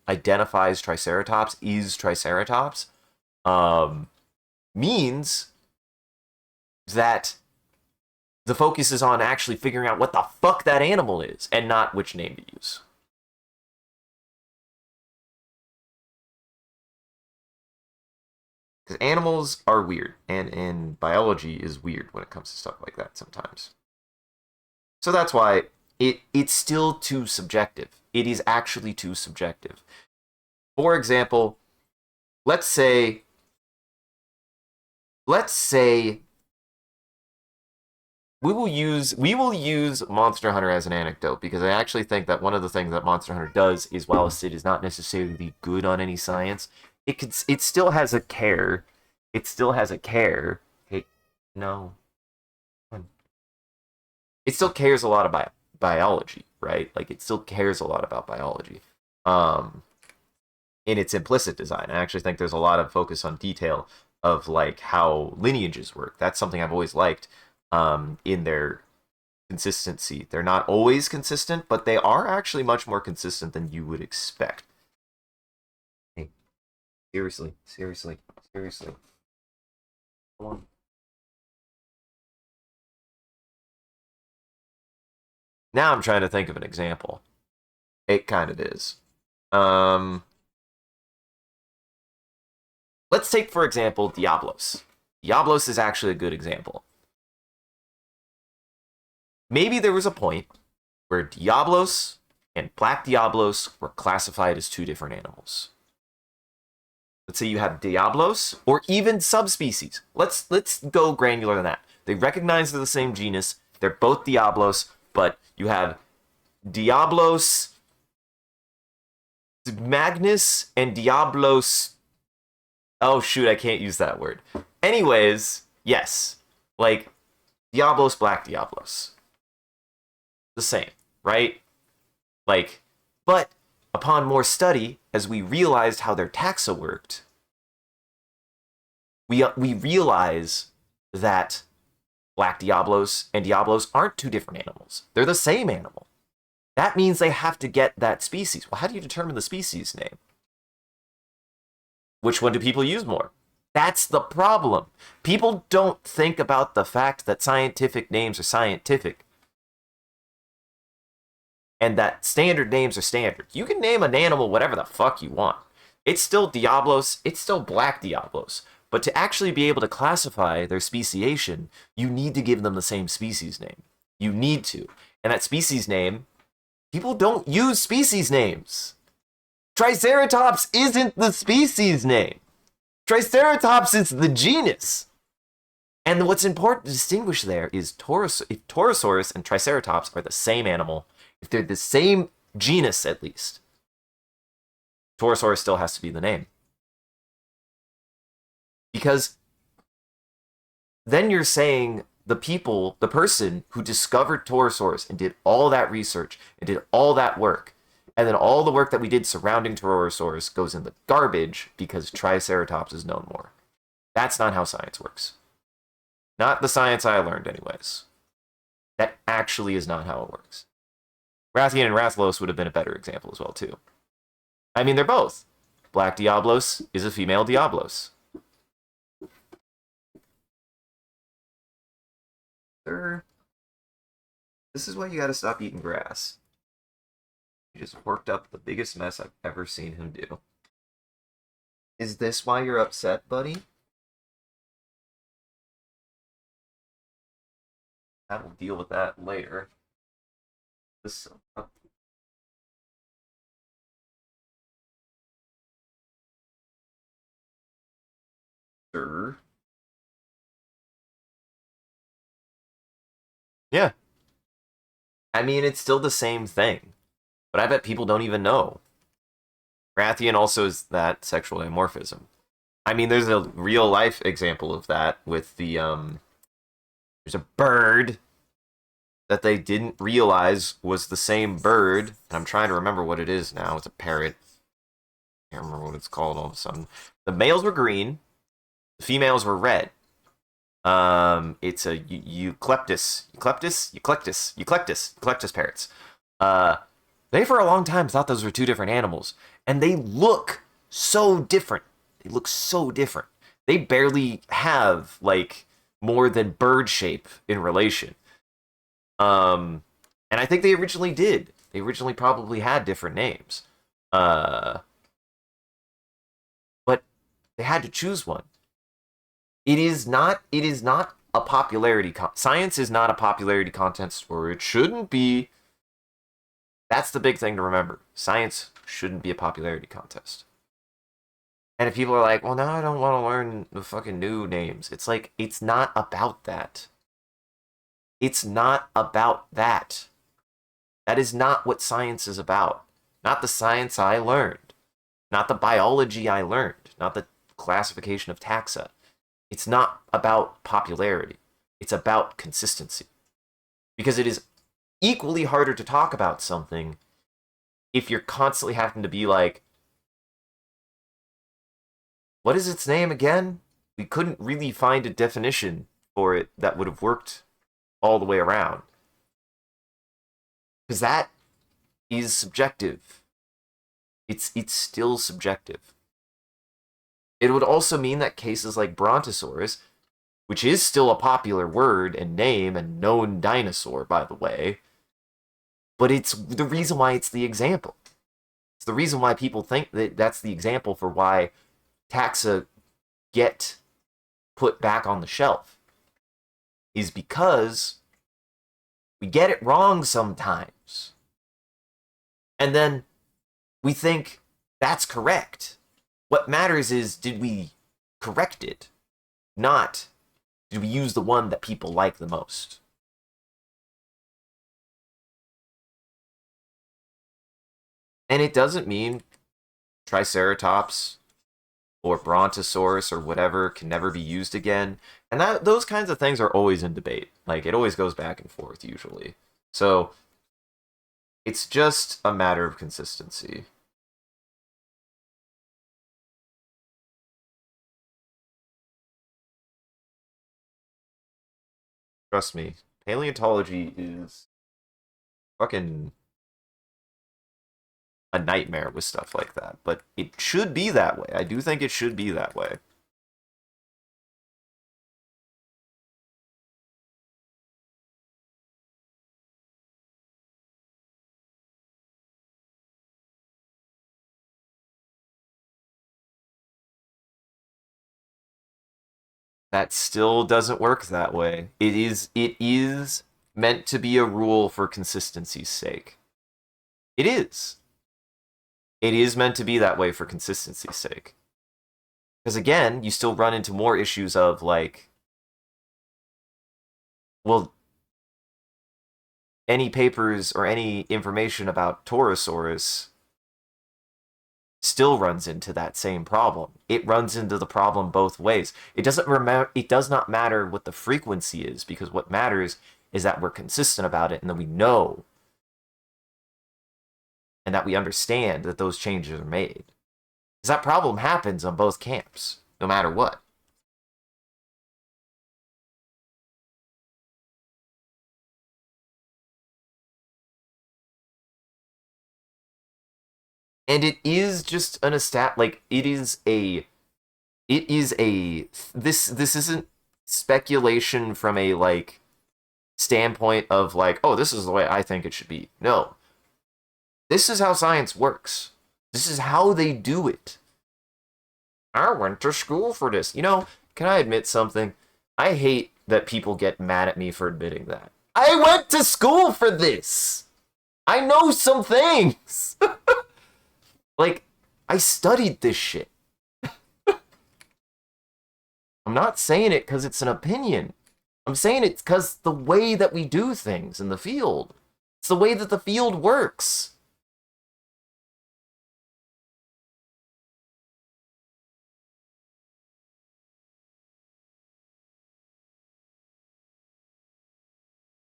identifies Triceratops is Triceratops, means that the focus is on actually figuring out what the fuck that animal is and not which name to use. Because animals are weird, and biology is weird when it comes to stuff like that sometimes. So that's why it's still too subjective. It is actually too subjective. For example, let's say we will use Monster Hunter as an anecdote, because I actually think that one of the things that Monster Hunter does is, while it is not necessarily good on any science, it still has a care. It still has a care. Hey, no. It still cares a lot about biology, right? Like, it still cares a lot about biology. In its implicit design, I actually think there's a lot of focus on detail of like how lineages work. That's something I've always liked. In their consistency, they're not always consistent, but they are actually much more consistent than you would expect. Hey, seriously. Come on. Now I'm trying to think of an example. It kind of is. Let's take, for example, Diablos. Diablos is actually a good example. Maybe there was a point where Diablos and Black Diablos were classified as two different animals. Let's say you have Diablos, or even subspecies. Let's go granular than that. They recognize they're the same genus. They're both Diablos, but you have Diablos Magnus and Diablos... Oh, shoot, I can't use that word. Anyways, yes. Like, Diablos, Black Diablos. The same, right? Like, but upon more study, as we realized how their taxa worked, we realize that Black Diablos and Diablos aren't two different animals. They're the same animal. That means they have to get that species. Well, how do you determine the species name? Which one do people use more? That's the problem. People don't think about the fact that scientific names are scientific, and that standard names are standard. You can name an animal whatever the fuck you want. It's still Diablos, it's still Black Diablos. But to actually be able to classify their speciation, you need to give them the same species name. You need to. And that species name, people don't use species names. Triceratops isn't the species name. Triceratops is the genus. And what's important to distinguish there is if Torosaurus and Triceratops are the same animal, if they're the same genus at least, Torosaurus still has to be the name. Because then you're saying the person who discovered Torosaurus and did all that research and did all that work, and then all the work that we did surrounding Torosaurus goes in the garbage because Triceratops is known more. That's not how science works. Not the science I learned, anyways. That actually is not how it works. Rathian and Rathalos would have been a better example as well, too. I mean, they're both. Black Diablos is a female Diablos. Sir, this is why you gotta stop eating grass. He just worked up the biggest mess I've ever seen him do. Is this why you're upset, buddy? I will deal with that later. This, sir. Yeah. I mean, it's still the same thing. But I bet people don't even know. Rathian also is that sexual dimorphism. I mean, there's a real life example of that with the there's a bird that they didn't realize was the same bird. And I'm trying to remember what it is now. It's a parrot. I can't remember what it's called all of a sudden. The males were green, the females were red. It's a Eucalyptus parrots. They for a long time thought those were two different animals, and they look so different. They look so different. They barely have like more than bird shape in relation. And I think they originally did. They originally probably had different names. But they had to choose one. It is not a popularity science is not a popularity contest, or it shouldn't be. That's the big thing to remember. Science shouldn't be a popularity contest. And if people are like, well, now I don't want to learn the fucking new names. It's like, it's not about that. It's not about that. That is not what science is about. Not the science I learned. Not the biology I learned. Not the classification of taxa. It's not about popularity. It's about consistency. Because it is equally harder to talk about something if you're constantly having to be like, what is its name again? We couldn't really find a definition for it that would have worked all the way around. Because that is subjective. It's still subjective. It would also mean that cases like Brontosaurus, which is still a popular word and name and known dinosaur, by the way, but it's the reason why it's the example. It's the reason why people think that that's the example for why taxa get put back on the shelf, is because we get it wrong sometimes. And then we think that's correct. What matters is, did we correct it? Not, did we use the one that people like the most? And it doesn't mean Triceratops or Brontosaurus or whatever can never be used again. And those kinds of things are always in debate. Like, it always goes back and forth, usually. So, it's just a matter of consistency. Trust me, paleontology is fucking a nightmare with stuff like that. But it should be that way. I do think it should be that way. That still doesn't work that way. It is meant to be a rule for consistency's sake. It is. It is meant to be that way for consistency's sake. Because again, you still run into more issues of like, well, any papers or any information about Torosaurus still runs into that same problem. It runs into the problem both ways. It does not matter what the frequency is, because what matters is that we're consistent about it and that we know and that we understand that those changes are made. Because that problem happens on both camps, no matter what. And it is just an like it is a this isn't speculation from a like standpoint of like, oh, this is the way I think it should be. No. This is how science works. This is how they do it. I went to school for this. You know, can I admit something? I hate that people get mad at me for admitting that. I went to school for this. I know some things. Like, I studied this shit. I'm not saying it because it's an opinion. I'm saying it's because the way that we do things in the field. It's the way that the field works.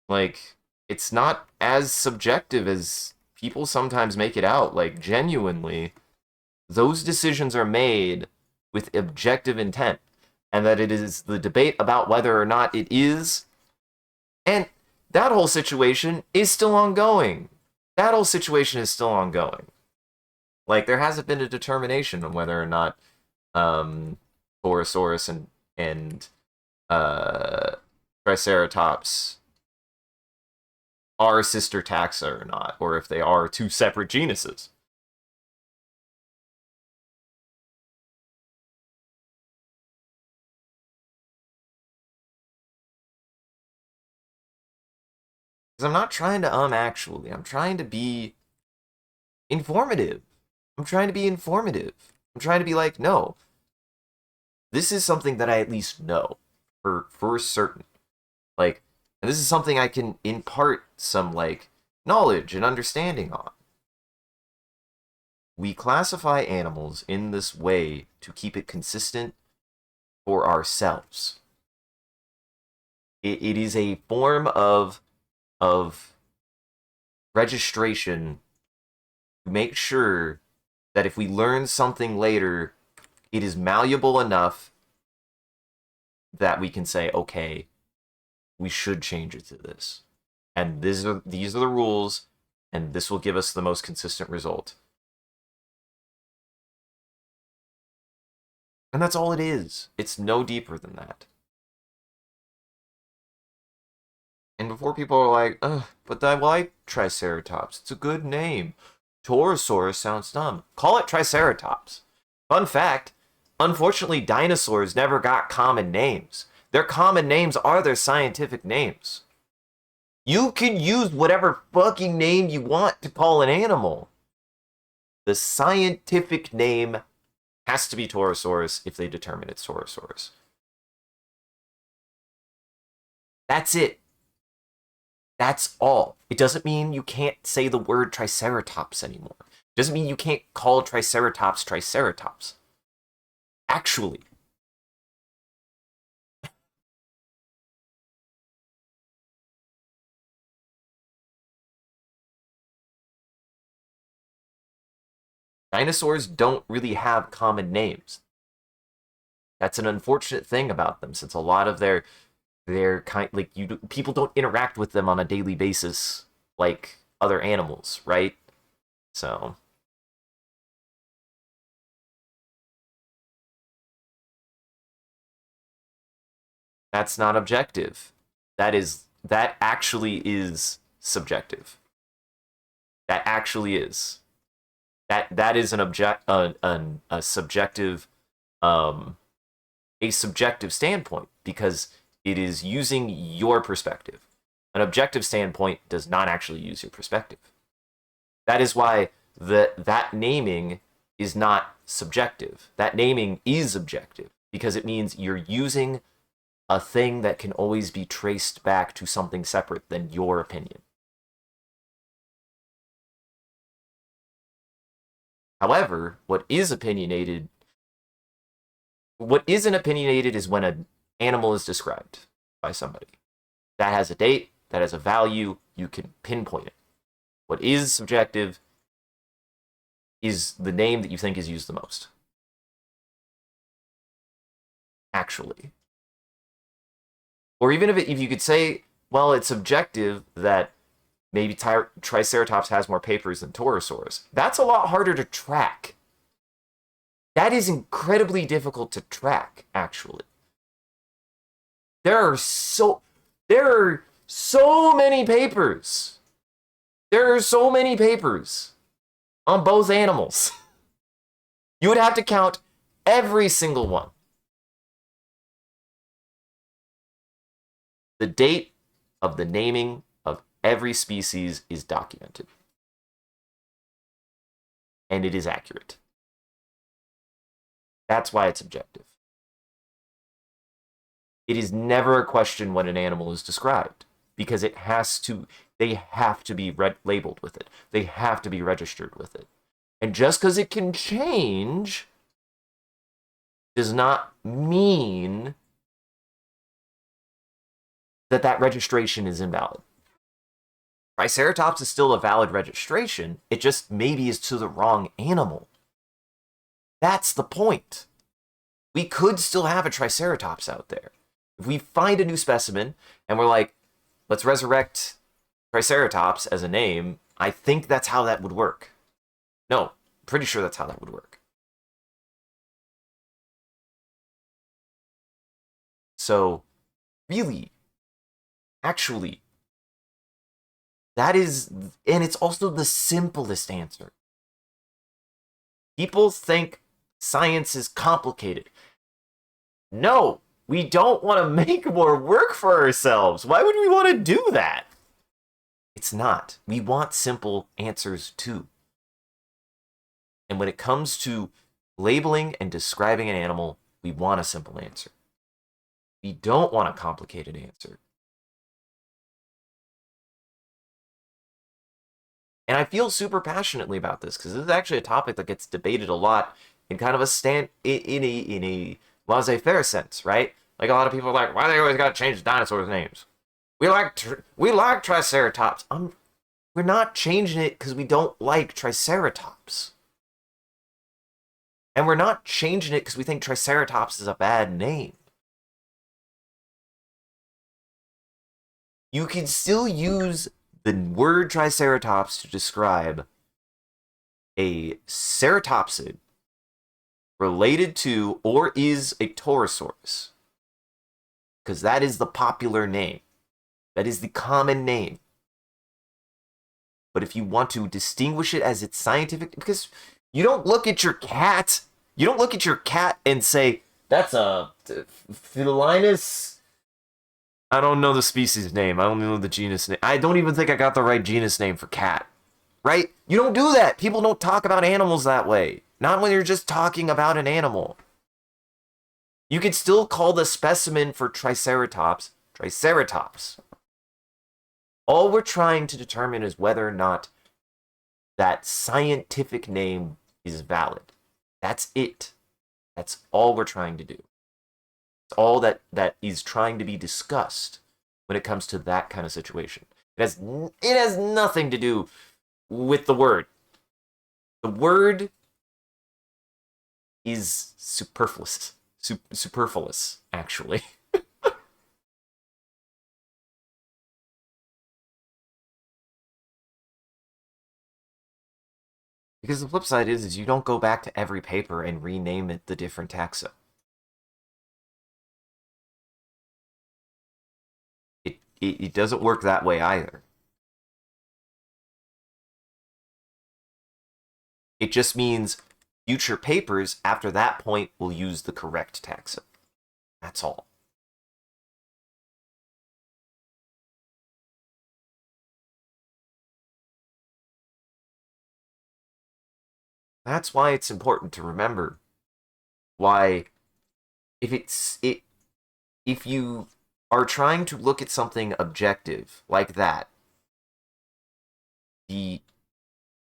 Like, it's not as subjective as people sometimes make it out. Like, genuinely, those decisions are made with objective intent. And that it is the debate about whether or not it is. And that whole situation is still ongoing. That whole situation is still ongoing. Like, there hasn't been a determination on whether or not Borosaurus and Triceratops are sister taxa or not, or if they are two separate genuses. Because I'm not trying to actually. I'm trying to be informative. I'm trying to be informative. I'm trying to be like, no, this is something that I at least know for certain. Like, and this is something I can impart some like knowledge and understanding on. We classify animals in this way to keep it consistent for ourselves. It is a form of registration to make sure that if we learn something later, it is malleable enough that we can say, okay, we should change it to this. And these are the rules, and this will give us the most consistent result. And that's all it is. It's no deeper than that. And before people are like, ugh, but I like Triceratops. It's a good name. Torosaurus sounds dumb. Call it Triceratops. Fun fact, unfortunately, dinosaurs never got common names. Their common names are their scientific names. You can use whatever fucking name you want to call an animal. The scientific name has to be Torosaurus if they determine it's Torosaurus. That's it. That's all. It doesn't mean you can't say the word Triceratops anymore. It doesn't mean you can't call Triceratops Triceratops. Actually. Dinosaurs don't really have common names. That's an unfortunate thing about them, since a lot of their kind, like, people don't interact with them on a daily basis like other animals, right? So that's not objective. That actually is subjective. That actually is. That is a subjective a subjective standpoint, because it is using your perspective. An objective standpoint does not actually use your perspective. That is why that naming is not subjective. That naming is objective, because it means you're using a thing that can always be traced back to something separate than your opinion. However, what isn't opinionated is when an animal is described by somebody. That has a date, that has a value, you can pinpoint it. What is subjective is the name that you think is used the most. Actually. Or even if you could say, well, it's subjective that maybe Triceratops has more papers than Torosaurus. That's a lot harder to track. That is incredibly difficult to track, actually. There are so many papers. There are so many papers on both animals. You would have to count every single one. The date of the naming of every species is documented. And it is accurate. That's why it's objective. It is never a question when an animal is described, because they have to be labeled with it. They have to be registered with it. And just because it can change does not mean that that registration is invalid. Triceratops is still a valid registration. It just maybe is to the wrong animal. That's the point. We could still have a Triceratops out there. If we find a new specimen and we're like, let's resurrect Triceratops as a name, I think that's how that would work. No, pretty sure that's how that would work. So, really, actually, that is, and it's also the simplest answer. People think science is complicated. No, we don't want to make more work for ourselves. Why would we want to do that? It's not. We want simple answers too. And when it comes to labeling and describing an animal, we want a simple answer. We don't want a complicated answer. And I feel super passionately about this because this is actually a topic that gets debated a lot in kind of a in a laissez-faire sense, right? Like a lot of people are like, why do they always got to change dinosaurs' names? We like Triceratops. We're not changing it because we don't like Triceratops. And we're not changing it because we think Triceratops is a bad name. You can still use the word Triceratops to describe a ceratopsid related to or is a Torosaurus. Because that is the popular name. That is the common name. But if you want to distinguish it as its scientific, because you don't look at your cat, and say, that's a Felinus. I don't know the species name. I only know the genus name. I don't even think I got the right genus name for cat. Right? You don't do that. People don't talk about animals that way. Not when you're just talking about an animal. You could still call the specimen for Triceratops, Triceratops. All we're trying to determine is whether or not that scientific name is valid. That's it. That's all we're trying to do. It's all that is trying to be discussed when it comes to that kind of situation. It has nothing to do with the word. The word is superfluous. Superfluous, actually. Because the flip side is you don't go back to every paper and rename it the different taxa. It doesn't work that way either. It just means future papers after that point will use the correct taxa. That's all. That's why it's important to remember why if you are trying to look at something objective like that, the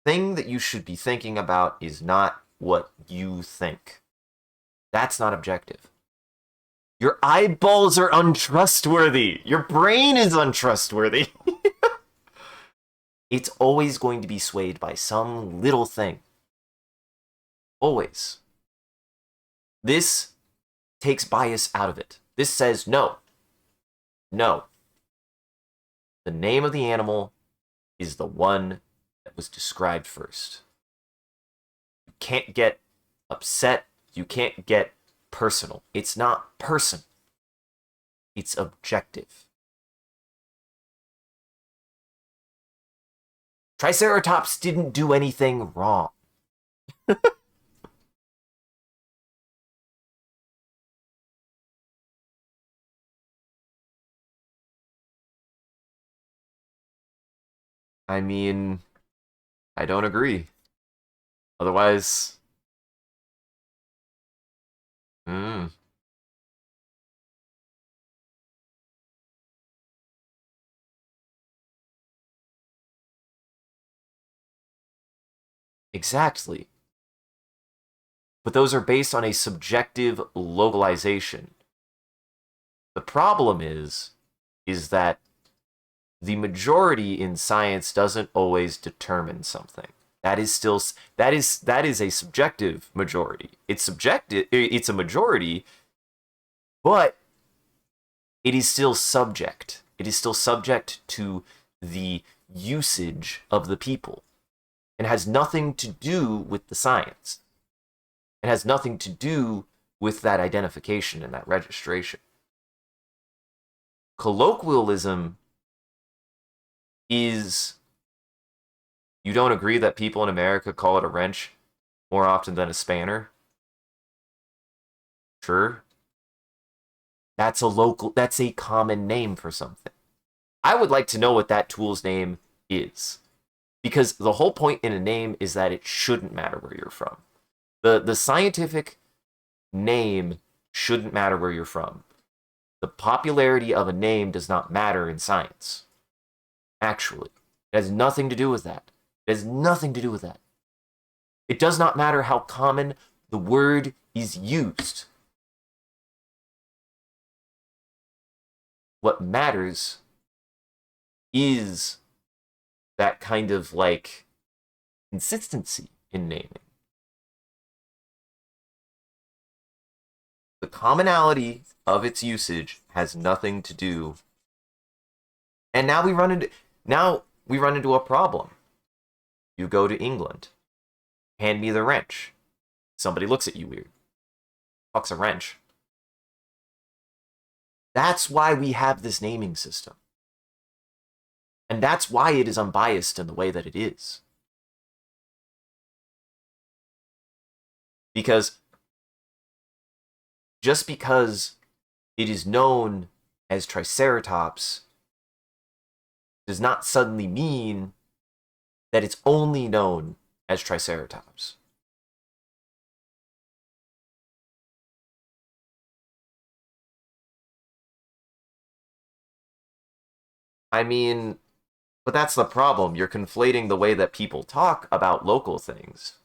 thing that you should be thinking about is not what you think. That's not objective. Your eyeballs are untrustworthy. Your brain is untrustworthy. It's always going to be swayed by some little thing. Always. This takes bias out of it. This says no. No. The name of the animal is the one that was described first. You can't get upset. You can't get personal. It's not person. It's objective. Triceratops didn't do anything wrong. I mean, I don't agree. Otherwise, mm, exactly. But those are based on a subjective localization. The problem is that the majority in science doesn't always determine something. That is still that is a subjective majority. It's subjective. It's a majority, but it is still subject. It is still subject to the usage of the people, and has nothing to do with the science. It has nothing to do with that identification and that registration. Colloquialism is, you don't agree that people in America call it a wrench more often than a spanner? Sure. That's a common name for something. I would like to know what that tool's name is. Because the whole point in a name is that it shouldn't matter where you're from. The scientific name shouldn't matter where you're from. The popularity of a name does not matter in science. Actually, it has nothing to do with that. It has nothing to do with that. It does not matter how common the word is used. What matters is that kind of like consistency in naming. The commonality of its usage has nothing to do. And now we run into a problem. You go to England. Hand me the wrench. Somebody looks at you weird. Fuck's a wrench. That's why we have this naming system. And that's why it is unbiased in the way that it is. Because just because it is known as Triceratops does not suddenly mean that it's only known as Triceratops. I mean, but that's the problem. You're conflating the way that people talk about local things.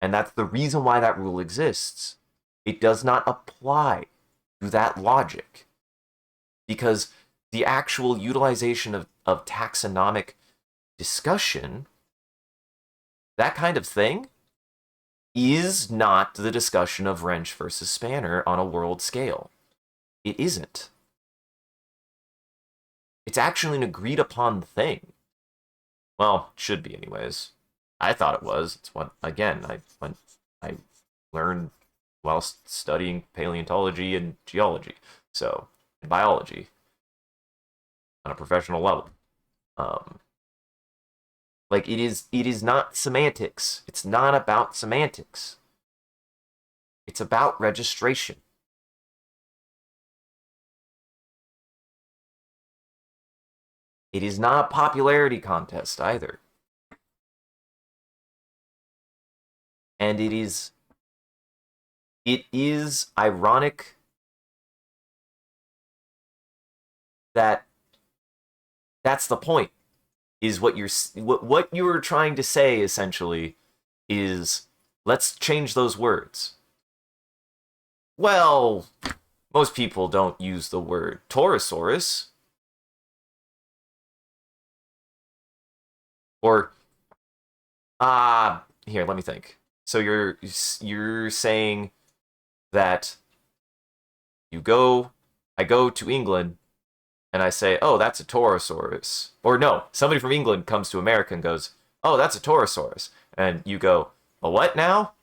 And that's the reason why that rule exists. It does not apply to that logic. Because the actual utilization of taxonomic discussion, that kind of thing, is not the discussion of wrench versus spanner on a world scale. It isn't. It's actually an agreed upon thing. Well, it should be anyways. I thought it was. It's what, again, I learned whilst studying paleontology and geology, so, and biology on a professional level. Um, like it is not semantics. It's not about semantics. It's about registration. It is not a popularity contest either. And it is ironic that that's the point. Is what you were trying to say essentially is, let's change those words. Well, most people don't use the word Torosaurus. Or here, let me think. So you're saying that I go to England and I say, "Oh, that's a Torosaurus." Or no, somebody from England comes to America and goes, "Oh, that's a Torosaurus." And you go, "A what now?"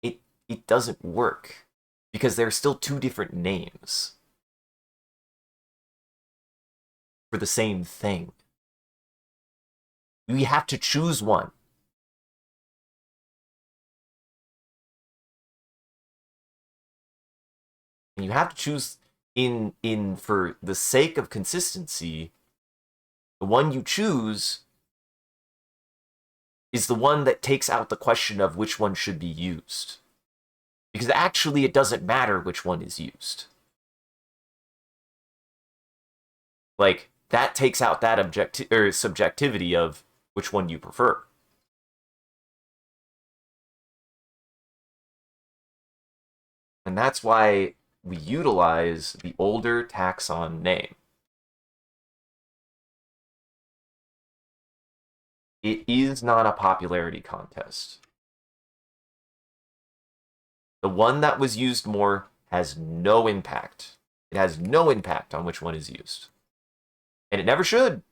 It doesn't work because there are still two different names for the same thing. We have to choose one. And you have to choose in for the sake of consistency, the one you choose is the one that takes out the question of which one should be used. Because actually it doesn't matter which one is used. Like, that takes out that subjectivity of which one you prefer. And that's why we utilize the older taxon name. It is not a popularity contest. The one that was used more has no impact. It has no impact on which one is used. And it never should.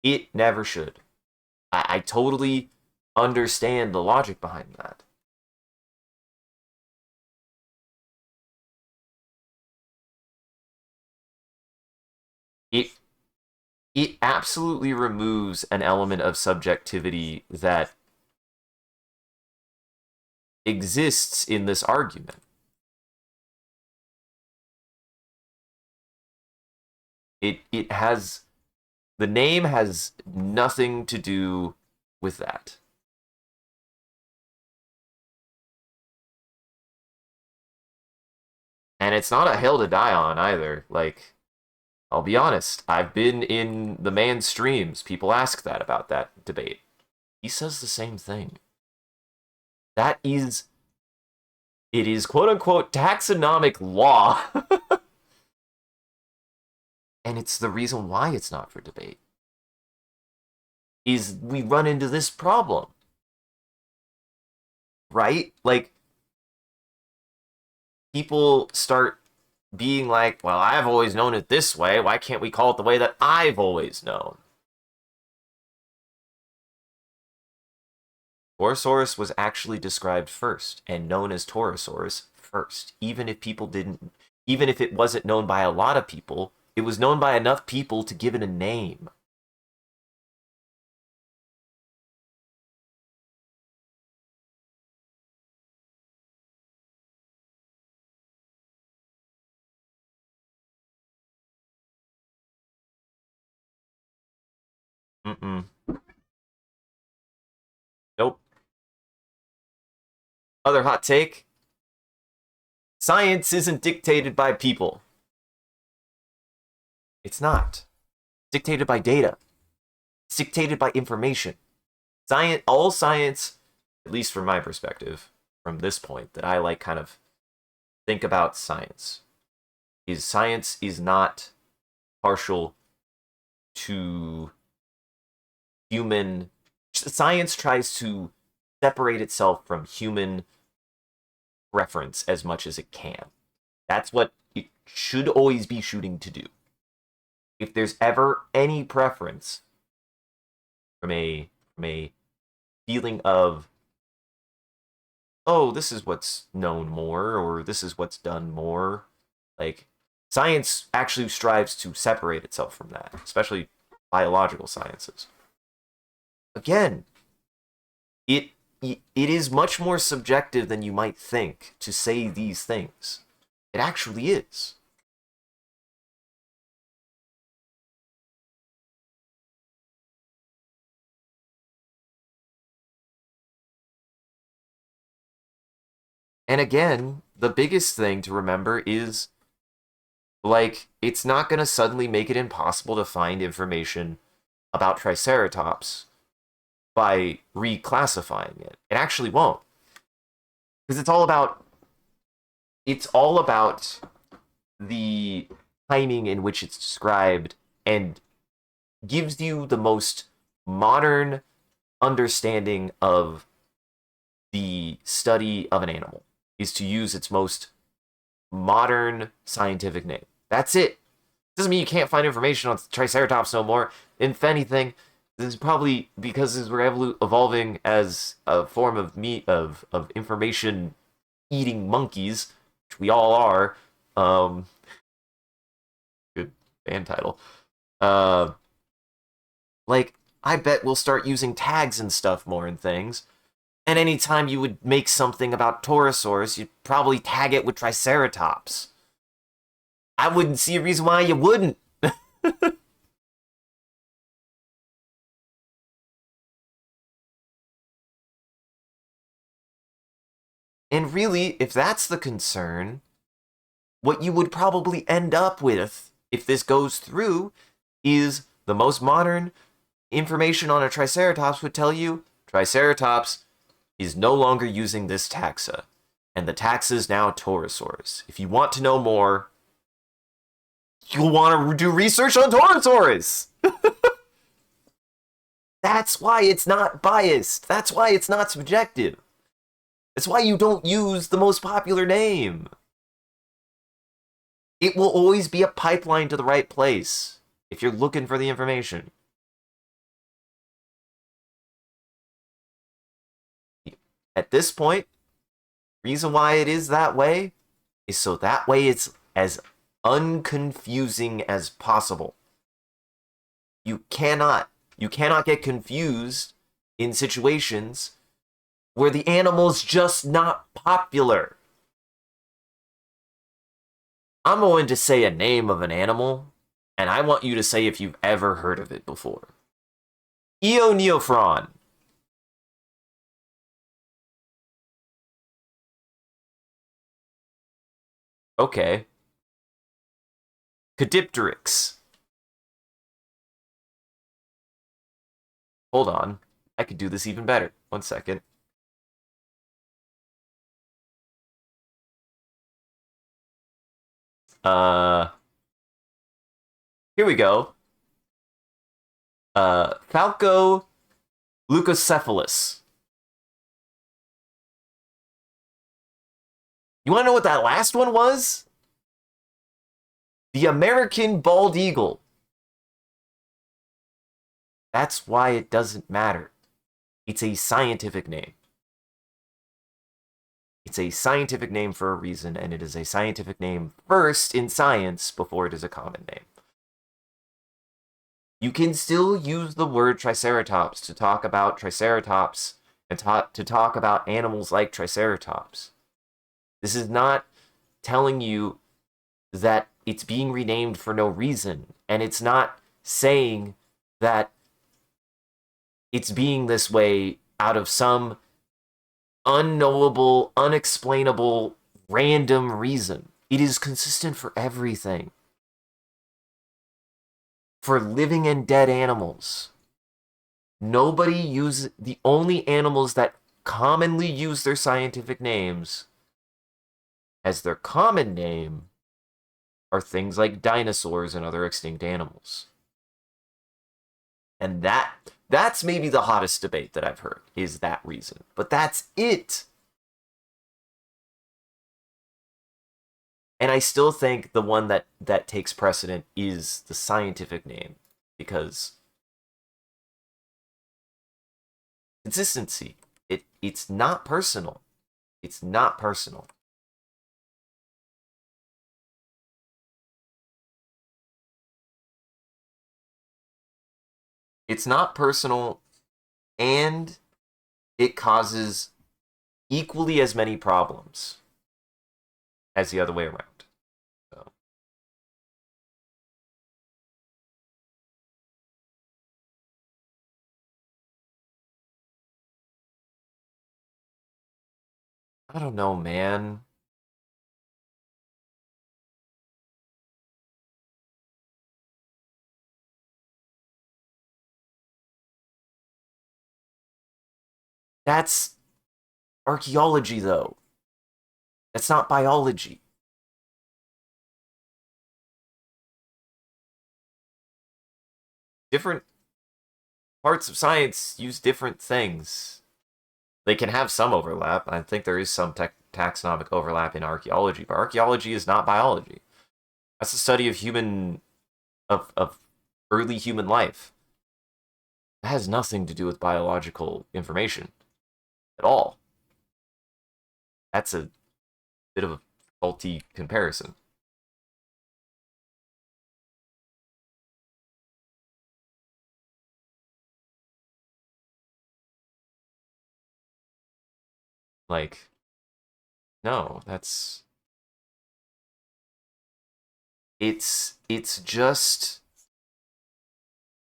It never should. I totally understand the logic behind that. It absolutely removes an element of subjectivity that exists in this argument. It has, the name has nothing to do with that. And it's not a hill to die on either. Like, I'll be honest, I've been in the man's streams. People ask that about that debate. He says the same thing. That is, it is quote unquote taxonomic law. And it's the reason why it's not for debate. Is we run into this problem. Right? Like, people start being like, well, I've always known it this way. Why can't we call it the way that I've always known? Torosaurus was actually described first and known as Torosaurus first. Even if it wasn't known by a lot of people, it was known by enough people to give it a name. Mm-mm. Nope. Other hot take. Science isn't dictated by people. It's not. It's dictated by data. It's dictated by information. All science, at least from my perspective, from this point, that I like kind of think about science is not partial to human. Science tries to separate itself from human preference as much as it can. That's what it should always be shooting to do. If there's ever any preference from a feeling of, oh, this is what's known more, or this is what's done more, like, science actually strives to separate itself from that, especially biological sciences. Again, it is much more subjective than you might think to say these things. It actually is. And again, the biggest thing to remember is, like, it's not going to suddenly make it impossible to find information about Triceratops by reclassifying it. It actually won't. Because it's all about the timing in which it's described and gives you the most modern understanding of the study of an animal, is to use its most modern scientific name. That's it. Doesn't mean you can't find information on Triceratops no more. If anything, this is probably because as we're evolving as a form of information eating monkeys, which we all are. Good band title. Like, I bet we'll start using tags and stuff more in things. And anytime you would make something about Torosaurus, you'd probably tag it with Triceratops. I wouldn't see a reason why you wouldn't. And really, if that's the concern, what you would probably end up with, if this goes through, is the most modern information on a Triceratops would tell you Triceratops is no longer using this taxa, and the taxa is now Torosaurus. If you want to know more, you'll want to do research on Torosaurus. That's why it's not biased. That's why it's not subjective. That's why you don't use the most popular name. It will always be a pipeline to the right place if you're looking for the information. At this point, reason why it is that way is so that way it's as unconfusing as possible. You cannot get confused in situations where the animal's just not popular. I'm going to say a name of an animal, and I want you to say if you've ever heard of it before. Eoneophron. Okay. Caudipteryx. Hold on. I could do this even better. 1 second. Here we go. Falco leucocephalus. You want to know what that last one was? The American bald eagle. That's why it doesn't matter. It's a scientific name. It's a scientific name for a reason, and it is a scientific name first in science before it is a common name. You can still use the word Triceratops to talk about Triceratops and to talk about animals like Triceratops. This is not telling you that it's being renamed for no reason, and it's not saying that it's being this way out of some unknowable, unexplainable, random reason. It is consistent for everything. For living and dead animals. Nobody uses, the only animals that commonly use their scientific names as their common name are things like dinosaurs and other extinct animals. And that's maybe the hottest debate that I've heard, is that reason. But that's it. And I still think the one that takes precedent is the scientific name, because consistency. It's not personal. It's not personal. It's not personal, and it causes equally as many problems as the other way around. So. I don't know, man. That's archaeology, though. That's not biology. Different parts of science use different things. They can have some overlap. I think there is some taxonomic overlap in archaeology, but archaeology is not biology. That's the study of of early human life. It has nothing to do with biological information at all. That's a bit of a faulty comparison. Like, no, that's... It's just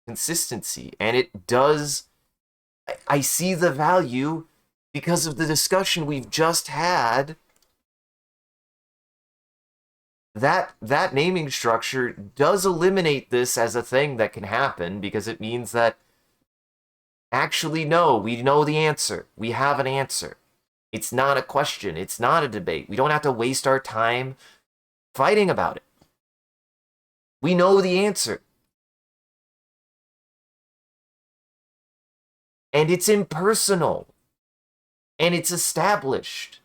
consistency. And it does... I see the value because of the discussion we've just had. That naming structure does eliminate this as a thing that can happen, because it means that actually, no, we know the answer. We have an answer. It's not a question. It's not a debate. We don't have to waste our time fighting about it. We know the answer. And it's impersonal. And it's established.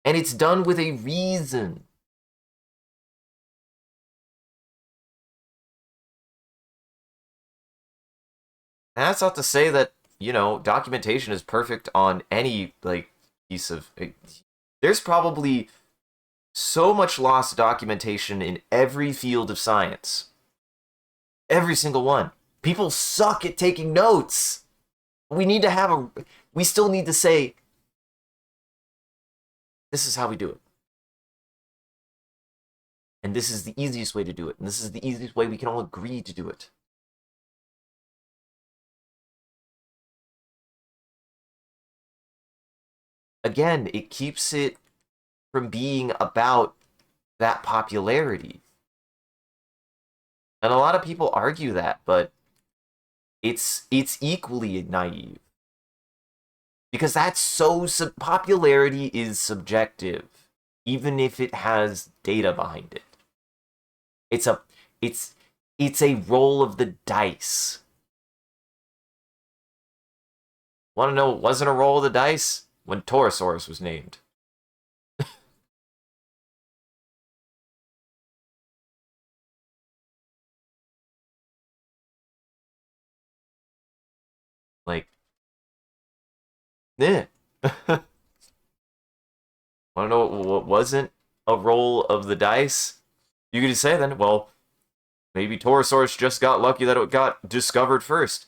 And it's done with a reason. And that's not to say that, you know, documentation is perfect on any, like, piece of... There's probably so much lost documentation in every field of science. Every single one. People suck at taking notes. We need to have a... We still need to say, this is how we do it. And this is the easiest way to do it. And this is the easiest way we can all agree to do it. Again, it keeps it from being about that popularity. And a lot of people argue that, but it's equally naive. Because that's so... Popularity is subjective, even if it has data behind it. It's a roll of the dice. Want to know what wasn't a roll of the dice? When Torosaurus was named. Like, eh. Want to know what wasn't a roll of the dice? You could just say then, well, maybe Torosaurus just got lucky that it got discovered first.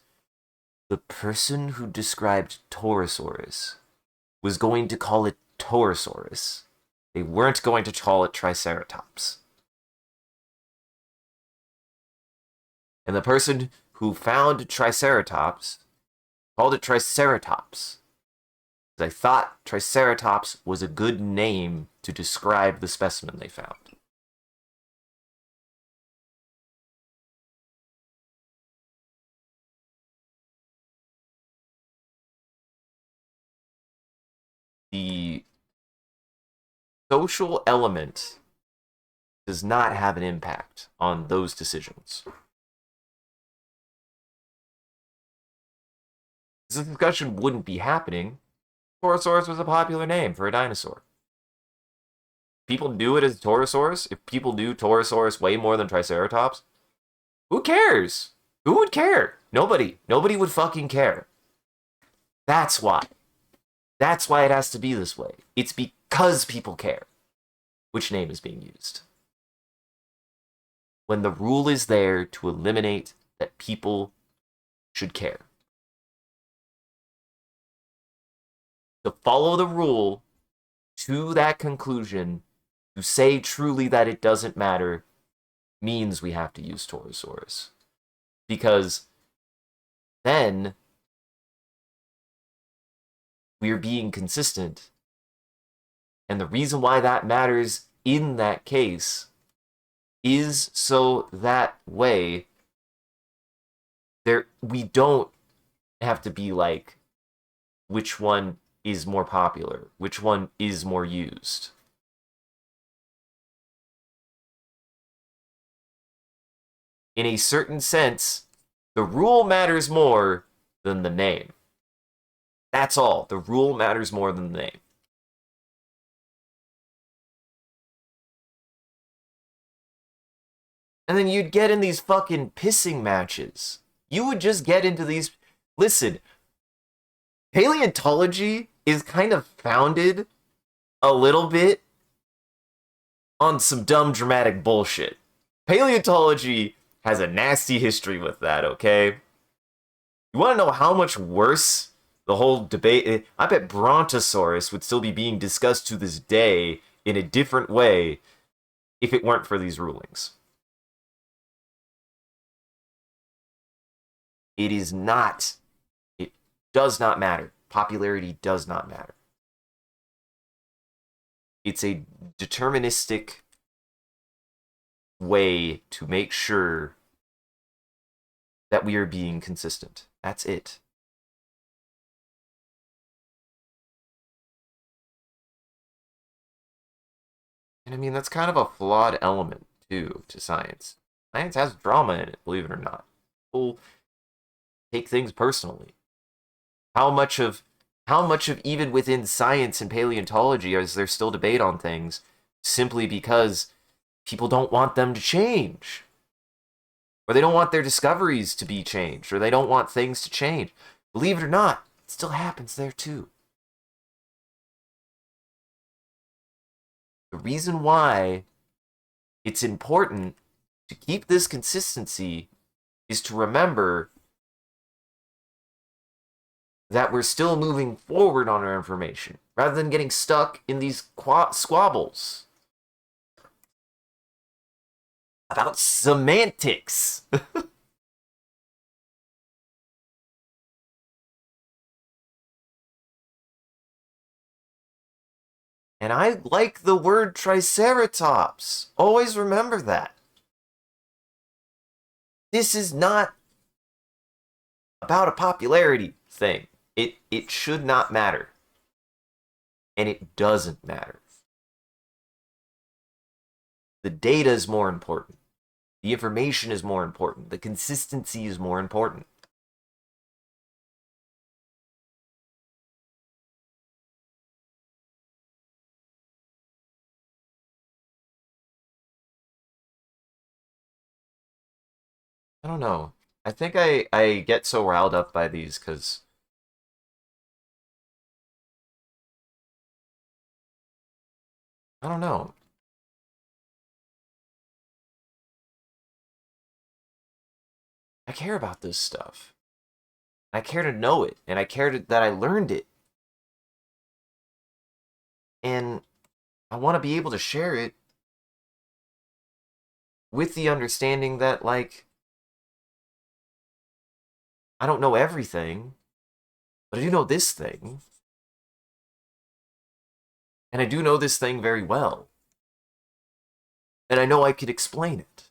The person who described Torosaurus was going to call it Torosaurus. They weren't going to call it Triceratops. And the person who found Triceratops called it Triceratops. I thought Triceratops was a good name to describe the specimen they found. The social element does not have an impact on those decisions. This discussion wouldn't be happening. Torosaurus was a popular name for a dinosaur. People knew it as Torosaurus. If people knew Torosaurus way more than Triceratops, who cares? Who would care? Nobody. Nobody would fucking care. That's why. That's why it has to be this way. It's because people care which name is being used. When the rule is there to eliminate that people should care. To follow the rule to that conclusion, to say truly that it doesn't matter, means we have to use Torosaurus. Because then we're being consistent. And the reason why that matters in that case is so that way we don't have to be like, which one is more popular, which one is more used. In a certain sense, the rule matters more than the name. That's all. The rule matters more than the name. And then you'd get in these fucking pissing matches. You would just get into these... Listen, paleontology is kind of founded a little bit on some dumb dramatic bullshit. Paleontology has a nasty history with that, okay? You want to know how much worse The whole debate, I bet Brontosaurus would still be being discussed to this day in a different way if it weren't for these rulings. It is not, it does not matter. Popularity does not matter. It's a deterministic way to make sure that we are being consistent. That's it. And I mean, that's kind of a flawed element, too, to science. Science has drama in it, believe it or not. People take things personally. How much of even within science and paleontology is there still debate on things simply because people don't want them to change? Or they don't want their discoveries to be changed, or they don't want things to change. Believe it or not, it still happens there too. The reason why it's important to keep this consistency is to remember that we're still moving forward on our information, rather than getting stuck in these squabbles about semantics. And I like the word triceratops. Always remember that. This is not about a popularity thing. It should not matter. And it doesn't matter. The data is more important. The information is more important. The consistency is more important. I don't know. I think I get so riled up by these because I don't know. I care about this stuff. I care to know it, and I care that I learned it. And I want to be able to share it with the understanding that, like, I don't know everything, but I do know this thing. And I do know this thing very well. And I know I could explain it.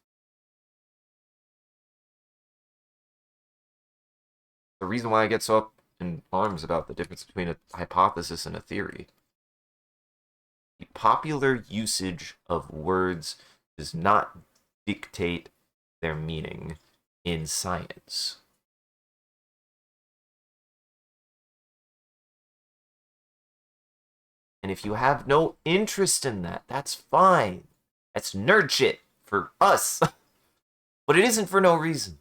The reason why I get so up in arms about the difference between a hypothesis and a theory. The popular usage of words does not dictate their meaning in science. And if you have no interest in that, that's fine. That's nerd shit for us. But it isn't for no reason.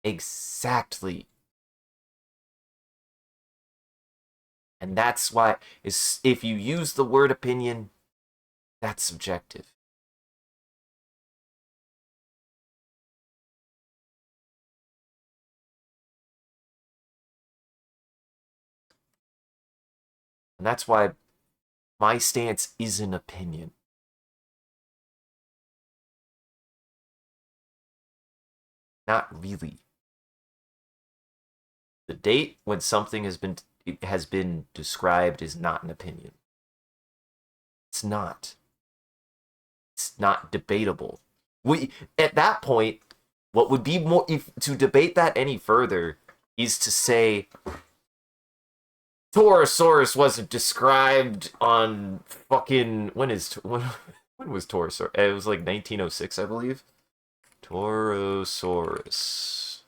Exactly. And that's why if you use the word opinion, that's subjective. And that's why my stance is an opinion. Not really. The date when something has been described is not an opinion. It's not. It's not debatable. At that point, what would be more to debate that any further is to say Torosaurus wasn't described on fucking when was Torosaurus? It was like 1906, I believe. Torosaurus.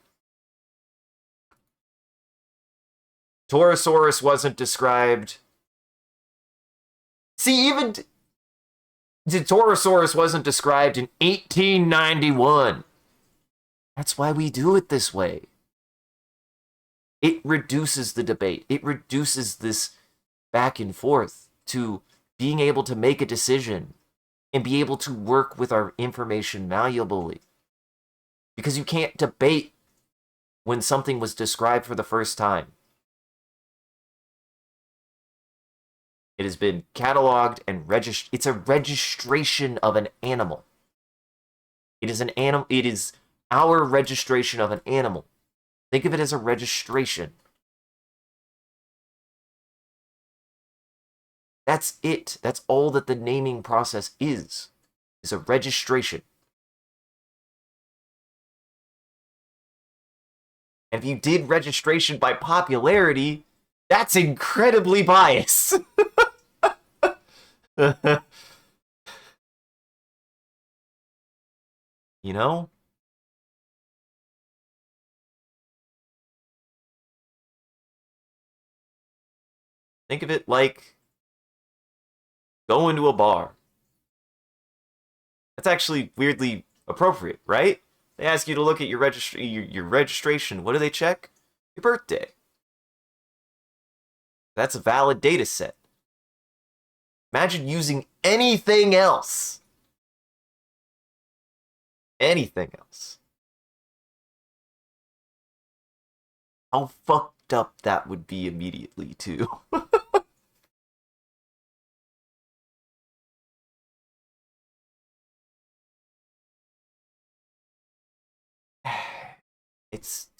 Torosaurus wasn't described. See, even the Torosaurus wasn't described in 1891. That's why we do it this way. It reduces the debate. It reduces this back and forth to being able to make a decision and be able to work with our information malleably. Because you can't debate when something was described for the first time. It has been cataloged and registered. It's a registration of an animal. It is an animal. It is our registration of an animal. Think of it as a registration. That's it. That's all that the naming process is a registration. And if you did registration by popularity, that's incredibly biased. You know? Think of it like going to a bar. That's actually weirdly appropriate, right? They ask you to look at your registration. What do they check? Your birthday. That's a valid data set. Imagine using anything else. Anything else. How fucked up that would be immediately, too.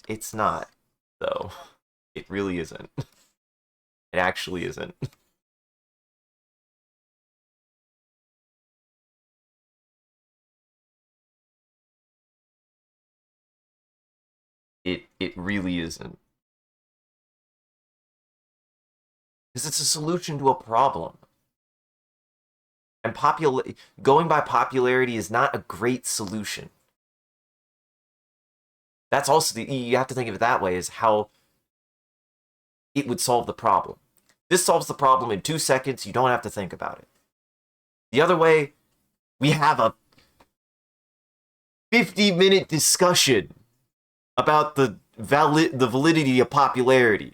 It's not, though. It really isn't. It actually isn't. It really isn't. Because it's a solution to a problem. And going by popularity is not a great solution. That's also you have to think of it that way, is how it would solve the problem. This solves the problem in 2 seconds. You don't have to think about it. The other way, we have a 50-minute discussion about the validity of popularity.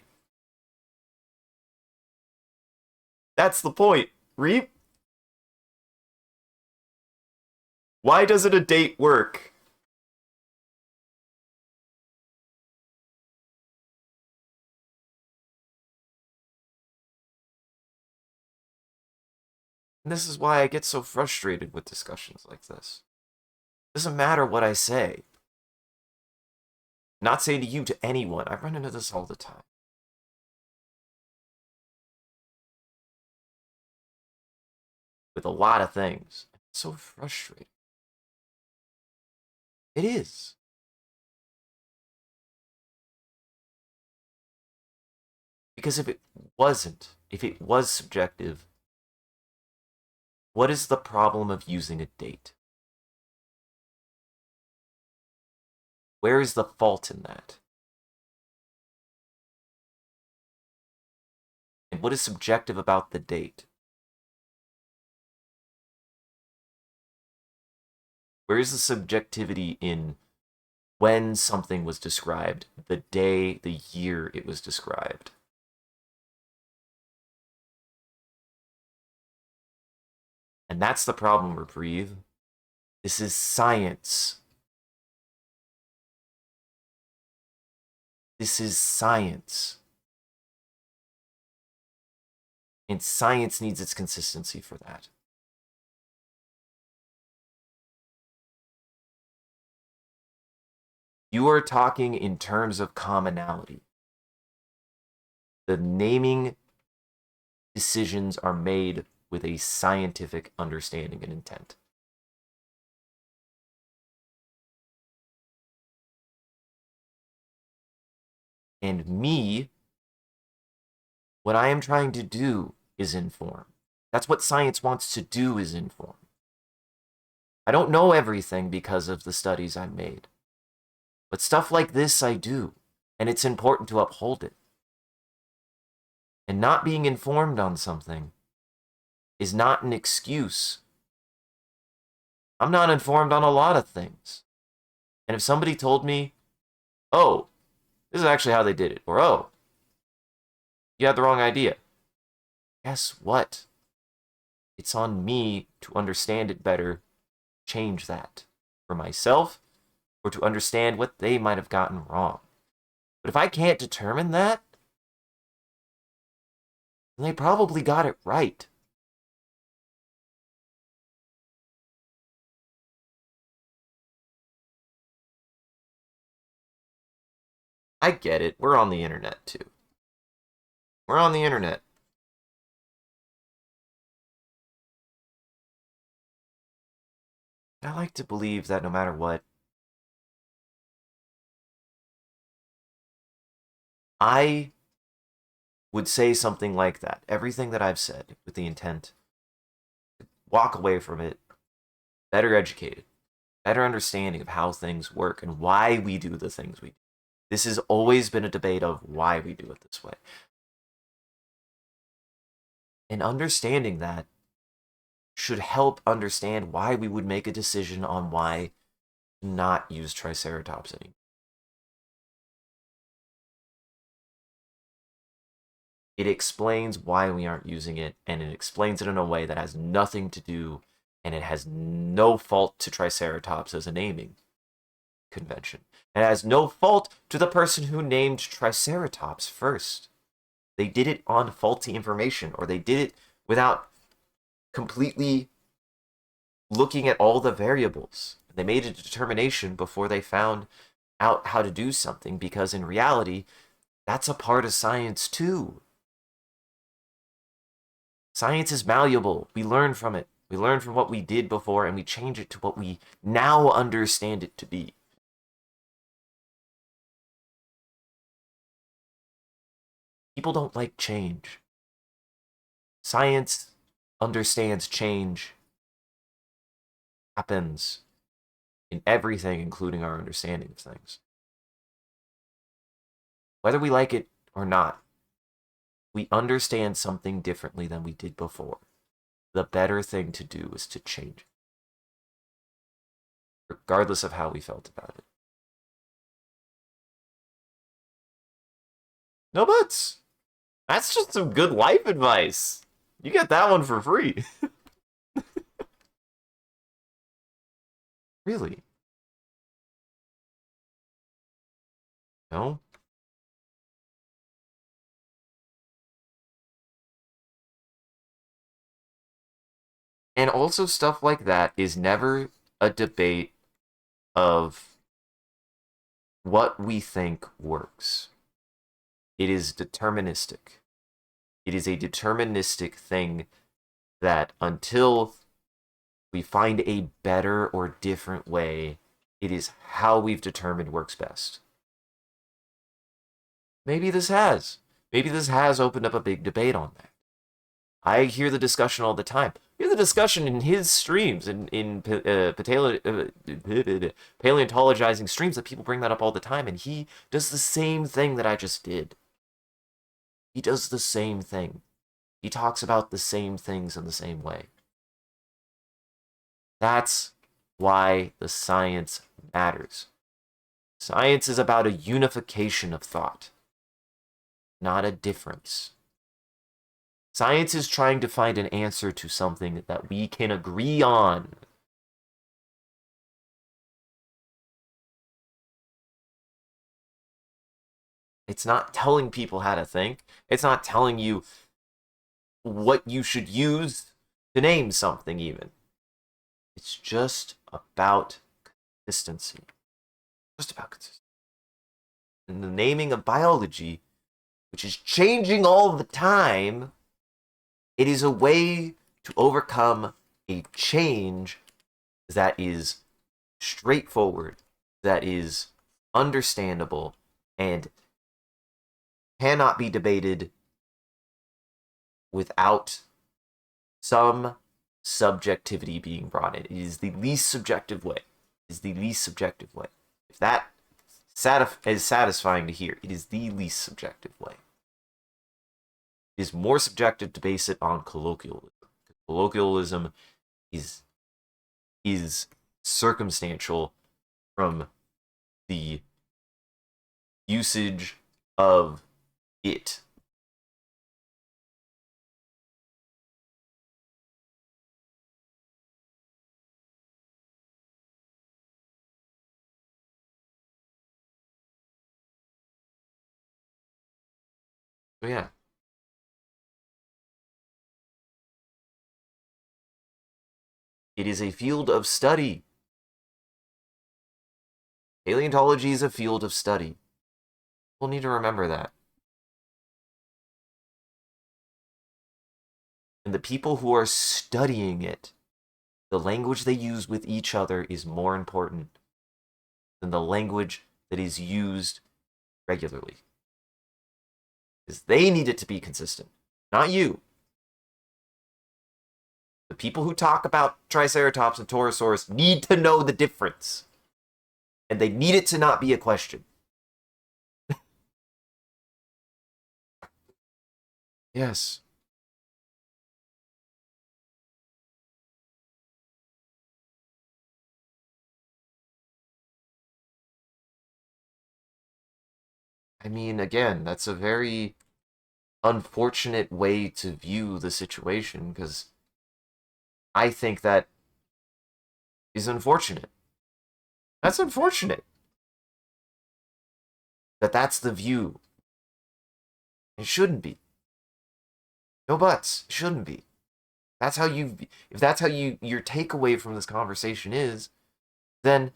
That's the point, Reap. Why doesn't a date work? And this is why I get so frustrated with discussions like this. It doesn't matter what I say. I'm not saying to you, to anyone. I run into this all the time. With a lot of things. It's so frustrating. It is. Because if it was subjective, what is the problem of using a date? Where is the fault in that? And what is subjective about the date? Where is the subjectivity in when something was described, the day, the year it was described? And that's the problem, Reprieve. This is science. This is science. And science needs its consistency for that. You are talking in terms of commonality. The naming decisions are made with a scientific understanding and intent. And me, what I am trying to do is inform. That's what science wants to do, is inform. I don't know everything because of the studies I made. But stuff like this I do, and it's important to uphold it. And not being informed on something is not an excuse. I'm not informed on a lot of things. And if somebody told me, oh, this is actually how they did it, or oh, you had the wrong idea, guess what? It's on me to understand it better, change that for myself, or to understand what they might have gotten wrong. But if I can't determine that, then they probably got it right. I get it. We're on the internet too. We're on the internet. I like to believe that no matter what, I would say something like that. Everything that I've said with the intent to walk away from it better educated, better understanding of how things work and why we do the things we do. This has always been a debate of why we do it this way. And understanding that should help understand why we would make a decision on why not use Triceratops anymore. It explains why we aren't using it, and it explains it in a way that has nothing to do, and it has no fault to Triceratops as a naming convention. It has no fault to the person who named Triceratops first. They did it on faulty information, or they did it without completely looking at all the variables. They made a determination before they found out how to do something, because in reality, that's a part of science too. Science is malleable. We learn from it. We learn from what we did before and we change it to what we now understand it to be. People don't like change. Science understands change happens in everything, including our understanding of things. Whether we like it or not, we understand something differently than we did before. The better thing to do is to change it, regardless of how we felt about it. No buts. That's just some good life advice. You get that one for free. Really? No? And also, stuff like that is never a debate of what we think works. It is deterministic. It is a deterministic thing that until we find a better or different way, it is how we've determined works best. Maybe this has. Maybe this has opened up a big debate on that. I hear the discussion all the time. I hear the discussion in his streams, in paleontologizing streams, that people bring that up all the time, and he does the same thing that I just did. He does the same thing. He talks about the same things in the same way. That's why the science matters. Science is about a unification of thought, not a difference. Science is trying to find an answer to something that we can agree on. It's not telling people how to think. It's not telling you what you should use to name something, even. It's just about consistency. Just about consistency. And the naming of biology, which is changing all the time, it is a way to overcome a change that is straightforward, that is understandable, and cannot be debated without some subjectivity being brought in. It is the least subjective way. It is the least subjective way. If that is satisfying to hear, it is the least subjective way. It is more subjective to base it on colloquialism. Colloquialism is circumstantial from the usage of it. So yeah. It is a field of study. Paleontology is a field of study. We'll need to remember that. And the people who are studying it, the language they use with each other is more important than the language that is used regularly. Because they need it to be consistent, not you. The people who talk about Triceratops and Torosaurus need to know the difference. And they need it to not be a question. Yes. I mean, again, that's a very unfortunate way to view the situation because I think that is unfortunate. That's unfortunate that that's the view. It shouldn't be. No buts. It shouldn't be. That's how you. If that's how your takeaway from this conversation is, then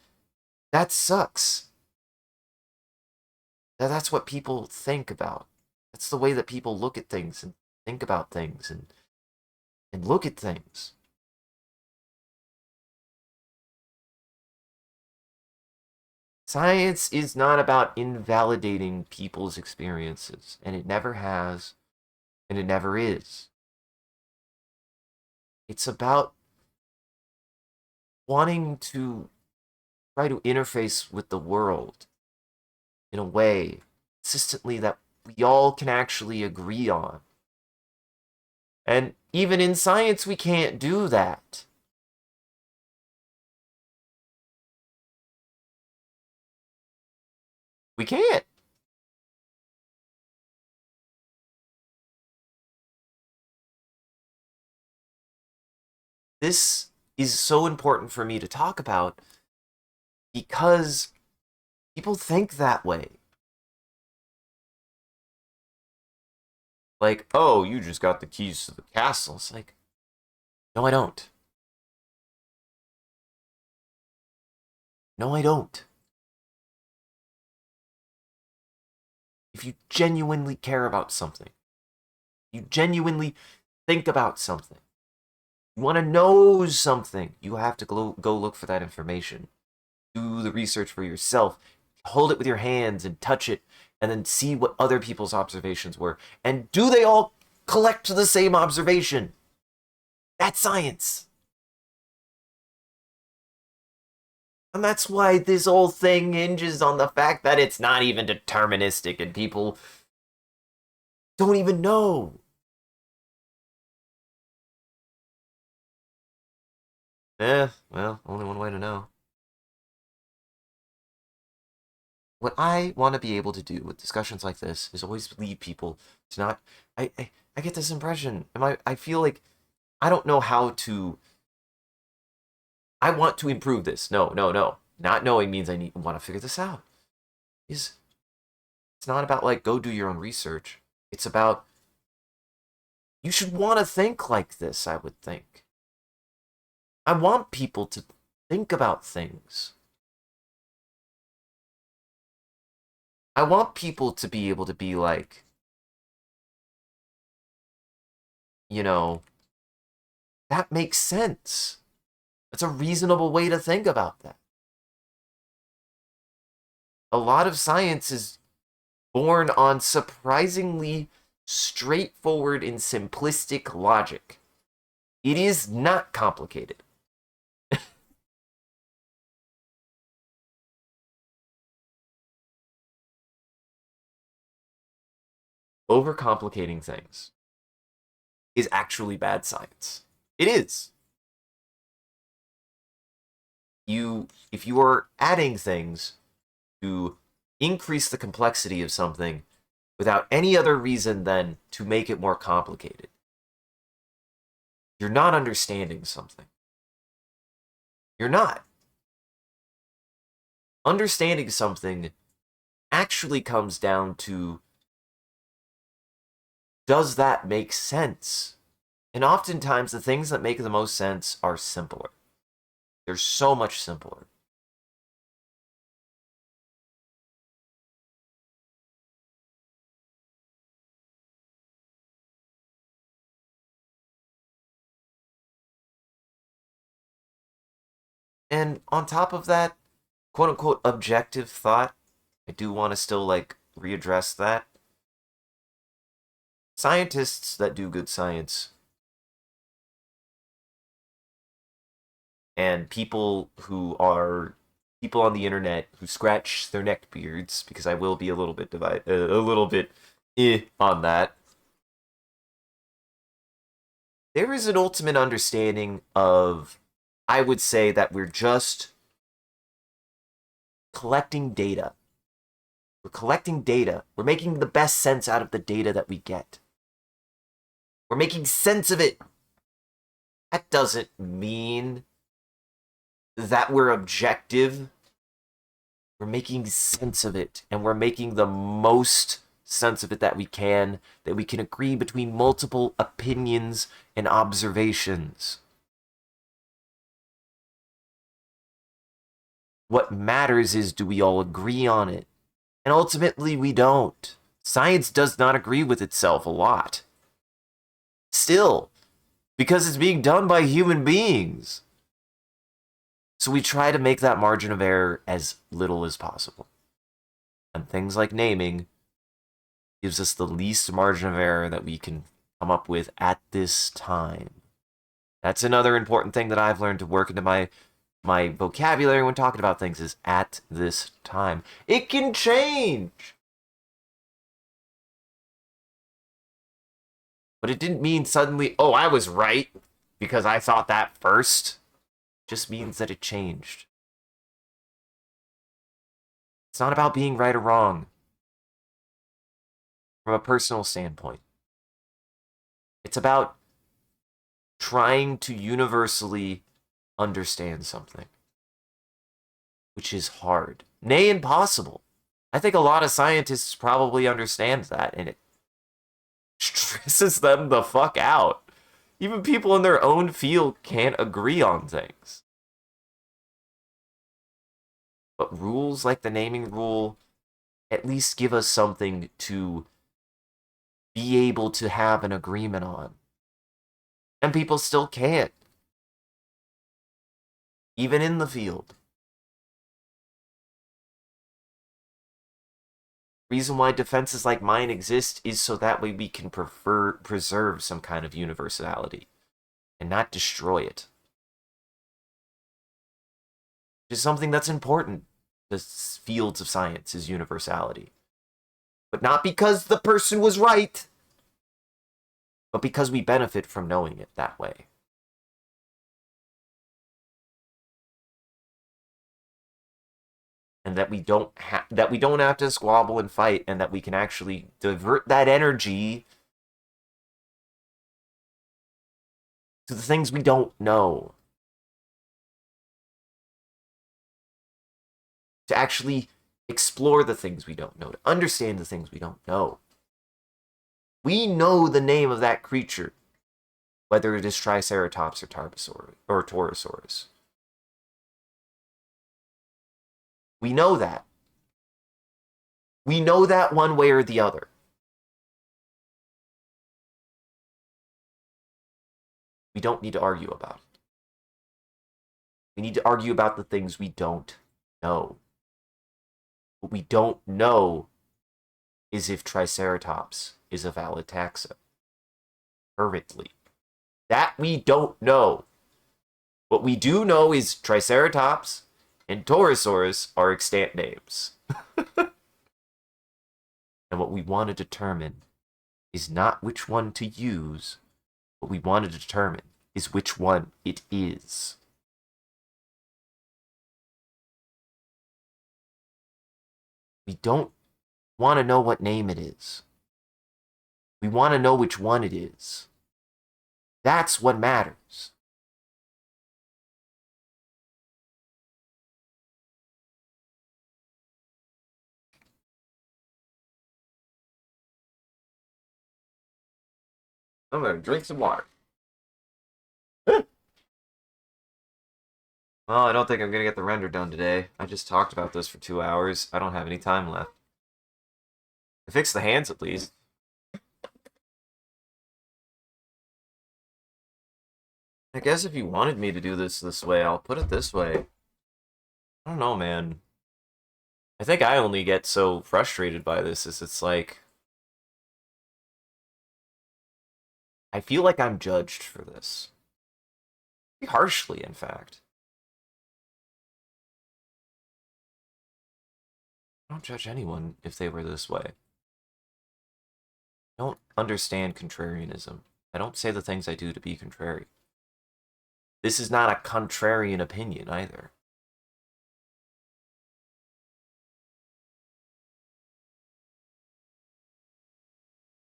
that sucks. That's what people think about. That's the way that people look at things and think about things and look at things. Science is not about invalidating people's experiences, and it never has, and it never is. It's about wanting to try to interface with the world in a way consistently that we all can actually agree on. And even in science, we can't do that. We can't. This is so important for me to talk about because people think that way. Like, oh, you just got the keys to the castle. It's like, no, I don't. No, I don't. If you genuinely care about something, you genuinely think about something, you want to know something, you have to go look for that information. Do the research for yourself. Hold it with your hands and touch it, and then see what other people's observations were. And do they all collect the same observation? That's science. And that's why this whole thing hinges on the fact that it's not even deterministic and people don't even know. Well, only one way to know. What I want to be able to do with discussions like this is always lead people to not. I get this impression, and I feel like I don't know how to. I want to improve this. No, no, no. Not knowing means want to figure this out. Is It's not about like go do your own research. It's about you should want to think like this, I would think. I want people to think about things. I want people to be able to be like, you know, that makes sense. That's a reasonable way to think about that. A lot of science is born on surprisingly straightforward and simplistic logic. It is not complicated. Overcomplicating things is actually bad science. It is. If you are adding things to increase the complexity of something without any other reason than to make it more complicated, you're not understanding something. You're not. Understanding something actually comes down to does that make sense? And oftentimes, the things that make the most sense are simpler. They're so much simpler. And on top of that, quote unquote objective thought, I do want to still like readdress that. Scientists that do good science and people on the internet who scratch their neck beards, because I will be a little bit a little bit on that. There is an ultimate understanding of, I would say that we're just collecting data. We're collecting data. We're making the best sense out of the data that we get. We're making sense of it. That doesn't mean that we're objective. We're making sense of it, and we're making the most sense of it that we can agree between multiple opinions and observations. What matters is, do we all agree on it? And ultimately, we don't. Science does not agree with itself a lot. Still, because it's being done by human beings. So we try to make that margin of error as little as possible. And things like naming gives us the least margin of error that we can come up with at this time. That's another important thing that I've learned to work into my vocabulary when talking about things, is at this time. It can change. But it didn't mean suddenly, oh, I was right because I thought that first. It just means that it changed. It's not about being right or wrong from a personal standpoint. It's about trying to universally understand something, which is hard, nay, impossible. I think a lot of scientists probably understand that, and it stresses them the fuck out. Even people in their own field can't agree on things. But rules like the naming rule at least give us something to be able to have an agreement on. And people still can't, even in the field. Reason why defenses like mine exist is so that way we can preserve some kind of universality and not destroy it. Which is something that's important. The fields of science is universality. But not because the person was right, but because we benefit from knowing it that way. And that we don't have to squabble and fight, and that we can actually divert that energy to the things we don't know. To actually explore the things we don't know, to understand the things we don't know. We know the name of that creature, whether it is Triceratops or Torosaurus. We know that. We know that one way or the other. We don't need to argue about it. We need to argue about the things we don't know. What we don't know is if Triceratops is a valid taxa. Currently. That we don't know. What we do know is Triceratops and Torosaurus are extant names. And what we want to determine is not which one to use. What we want to determine is which one it is. We don't want to know what name it is. We want to know which one it is. That's what matters. I'm gonna drink some water. Well, I don't think I'm gonna get the render done today. I just talked about this for 2 hours. I don't have any time left. I fixed the hands at least. I guess if you wanted me to do this way, I'll put it this way. I don't know, man. I think I only get so frustrated by this is it's like I feel like I'm judged for this. Pretty harshly, in fact. I don't judge anyone if they were this way. I don't understand contrarianism. I don't say the things I do to be contrary. This is not a contrarian opinion either.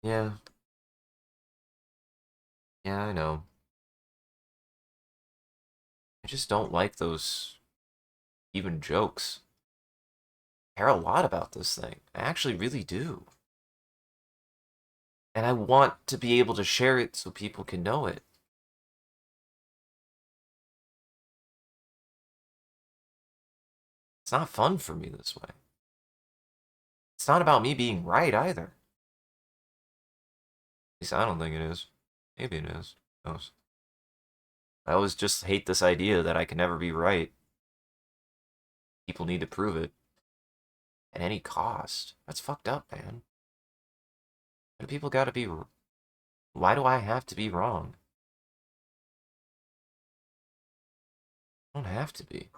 Yeah. Yeah, I know. I just don't like those even jokes. I care a lot about this thing. I actually really do. And I want to be able to share it so people can know it. It's not fun for me this way. It's not about me being right either. At least I don't think it is. Maybe it is. Who knows? I always just hate this idea that I can never be right. People need to prove it. At any cost. That's fucked up, man. Why do people gotta be... Why do I have to be wrong? I don't have to be.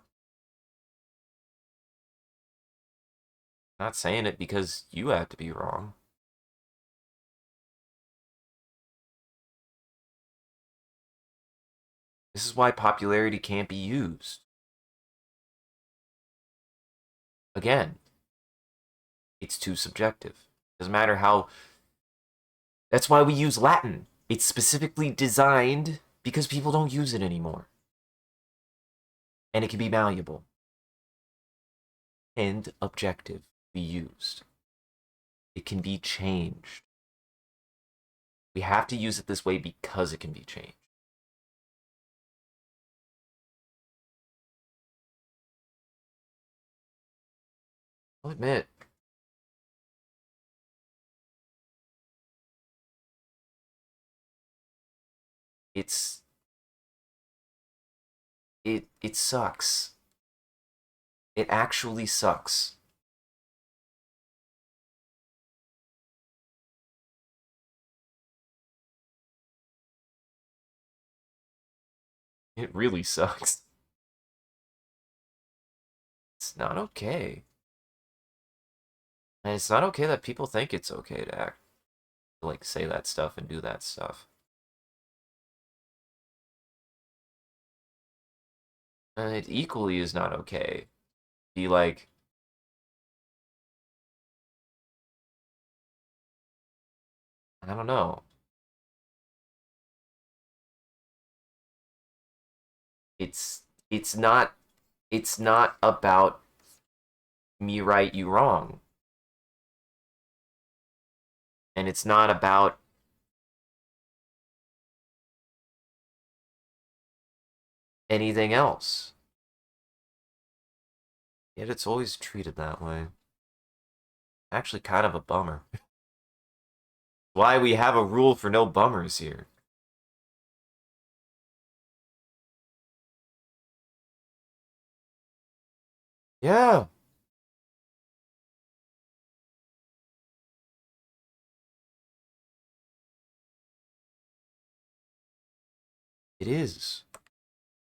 I'm not saying it because you have to be wrong. This is why popularity can't be used. Again, it's too subjective. Doesn't matter how... That's why we use Latin. It's specifically designed because people don't use it anymore. And it can be malleable. And objective be used. It can be changed. We have to use it this way because it can be changed. I'll admit, it's it sucks. It actually sucks. It really sucks. It's not okay. And it's not okay that people think it's okay to act, like, say that stuff and do that stuff. And it equally is not okay. Be like, I don't know. It's it's not it's not about me right, you wrong. And it's not about anything else. Yet it's always treated that way. Actually, kind of a bummer. Why we have a rule for no bummers here. Yeah, it is.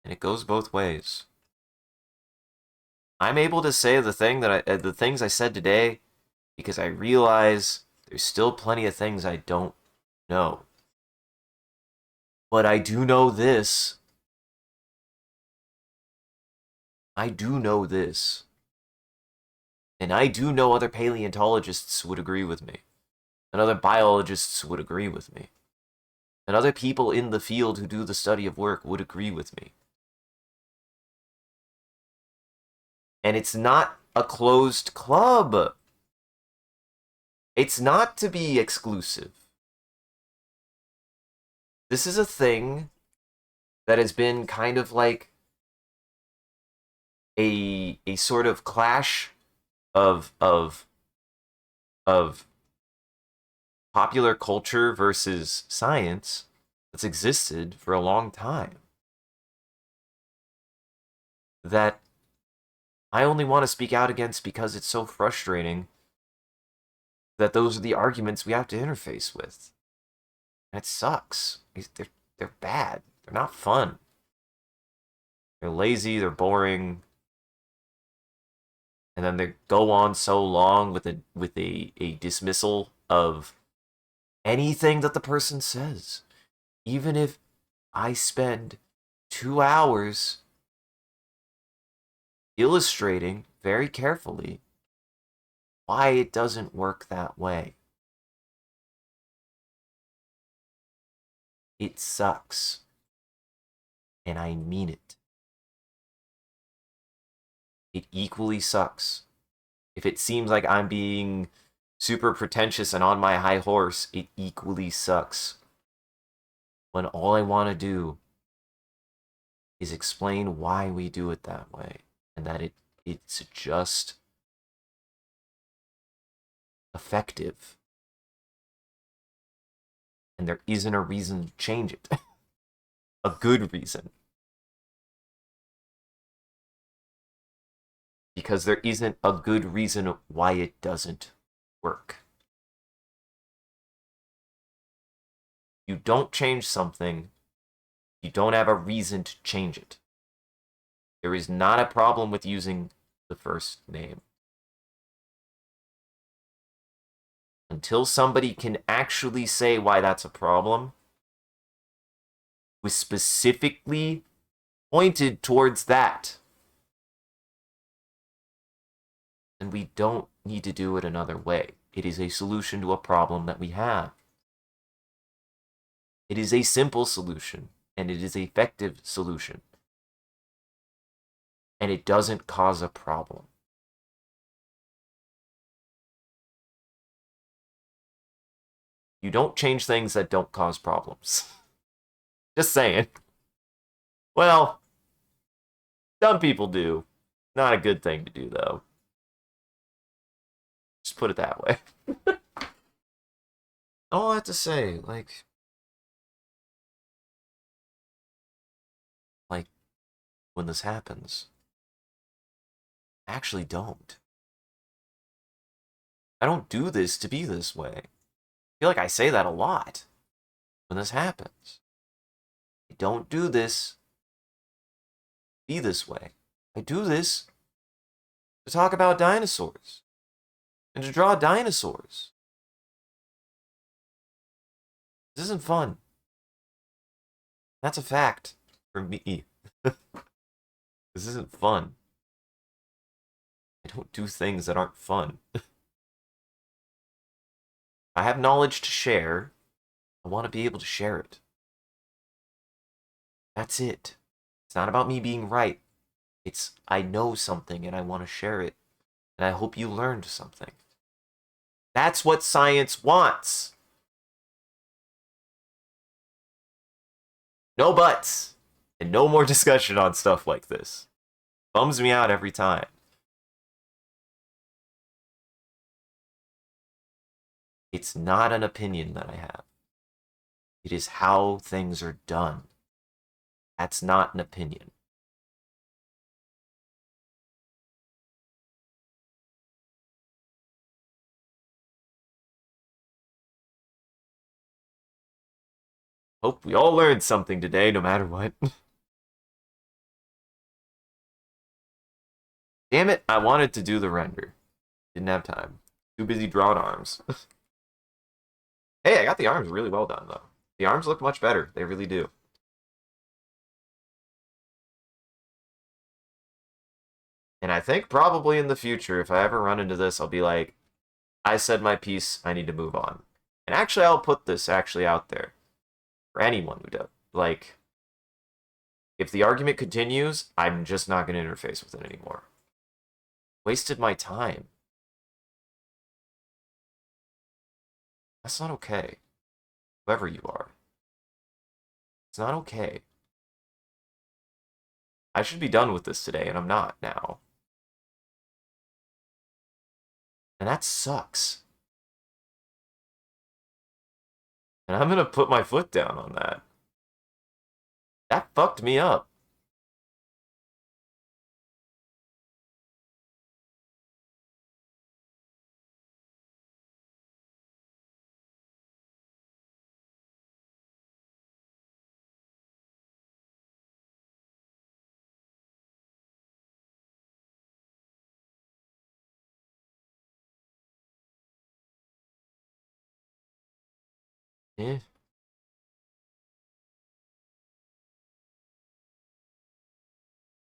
And it goes both ways. I'm able to say the things I said today because I realize there's still plenty of things I don't know. But I do know this. I do know this. And I do know other paleontologists would agree with me. And other biologists would agree with me. And other people in the field who do the study of work would agree with me. And it's not a closed club. It's not to be exclusive. This is a thing that has been kind of like a sort of clash of popular culture versus science that's existed for a long time. That I only want to speak out against because it's so frustrating that those are the arguments we have to interface with. And it sucks. They're bad. They're not fun. They're lazy, they're boring, and then they go on so long with a dismissal of anything that the person says. Even if I spend 2 hours illustrating very carefully why it doesn't work that way. It sucks. And I mean it. It equally sucks. If it seems like I'm being super pretentious and on my high horse, it equally sucks. When all I want to do is explain why we do it that way and that it's just effective. And there isn't a reason to change it. A good reason. Because there isn't a good reason why it doesn't work. You don't change something, you don't have a reason to change it. There is not a problem with using the first name. Until somebody can actually say why that's a problem, was specifically pointed towards that. And we don't need to do it another way. It is a solution to a problem that we have. It is a simple solution, and it is an effective solution. And it doesn't cause a problem. You don't change things that don't cause problems. Just saying. Well, some people do. Not a good thing to do, though. Just put it that way. All I have to say, like when this happens, I actually don't. I don't do this to be this way. I feel like I say that a lot when this happens. I don't do this to be this way. I do this to talk about dinosaurs and to draw dinosaurs. This isn't fun. That's a fact for me. This isn't fun. I don't do things that aren't fun. I have knowledge to share. I want to be able to share it. That's it. It's not about me being right. It's I know something and I want to share it. And I hope you learned something. That's what science wants. No buts. And no more discussion on stuff like this. Bums me out every time. It's not an opinion that I have. It is how things are done. That's not an opinion. Hope we all learned something today, no matter what. Damn it, I wanted to do the render. Didn't have time. Too busy drawing arms. Hey, I got the arms really well done, though. The arms look much better. They really do. And I think probably in the future, if I ever run into this, I'll be like, I said my piece, I need to move on. And actually, I'll put this actually out there for anyone who does. Like, if the argument continues, I'm just not going to interface with it anymore. Wasted my time. That's not okay. Whoever you are. It's not okay. I should be done with this today, and I'm not now. And that sucks. And I'm gonna put my foot down on that. That fucked me up. Eh.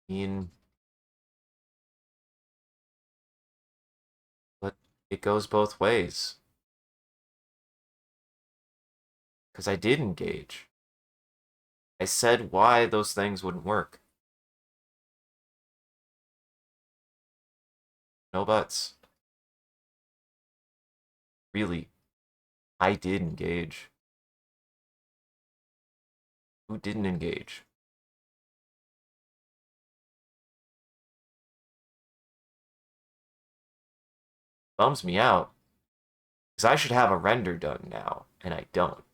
I mean, but it goes both ways. Because I did engage. I said why those things wouldn't work. No buts. Really, I did engage. Who didn't engage? Bums me out. Because I should have a render done now, and I don't.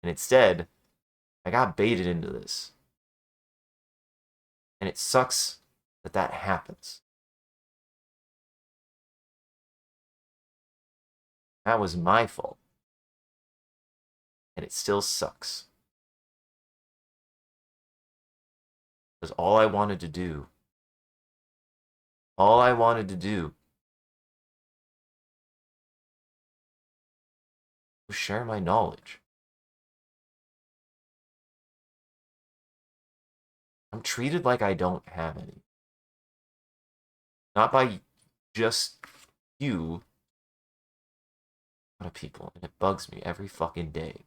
And instead, I got baited into this. And it sucks that that happens. That was my fault. And it still sucks. Because all I wanted to do was share my knowledge. I'm treated like I don't have any. Not by just you, but of people. And it bugs me every fucking day.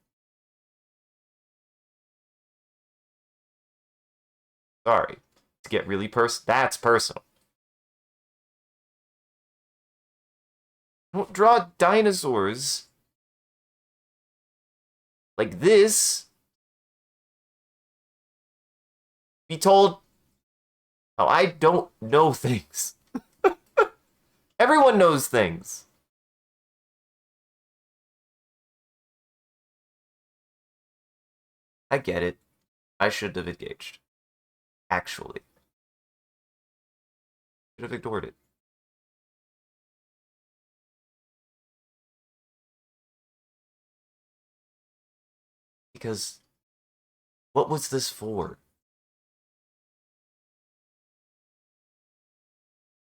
Sorry. To get really that's personal. Don't draw dinosaurs like this. Be told how I don't know things. Everyone knows things. I get it. I should have engaged. Actually. Should have ignored it. Because what was this for?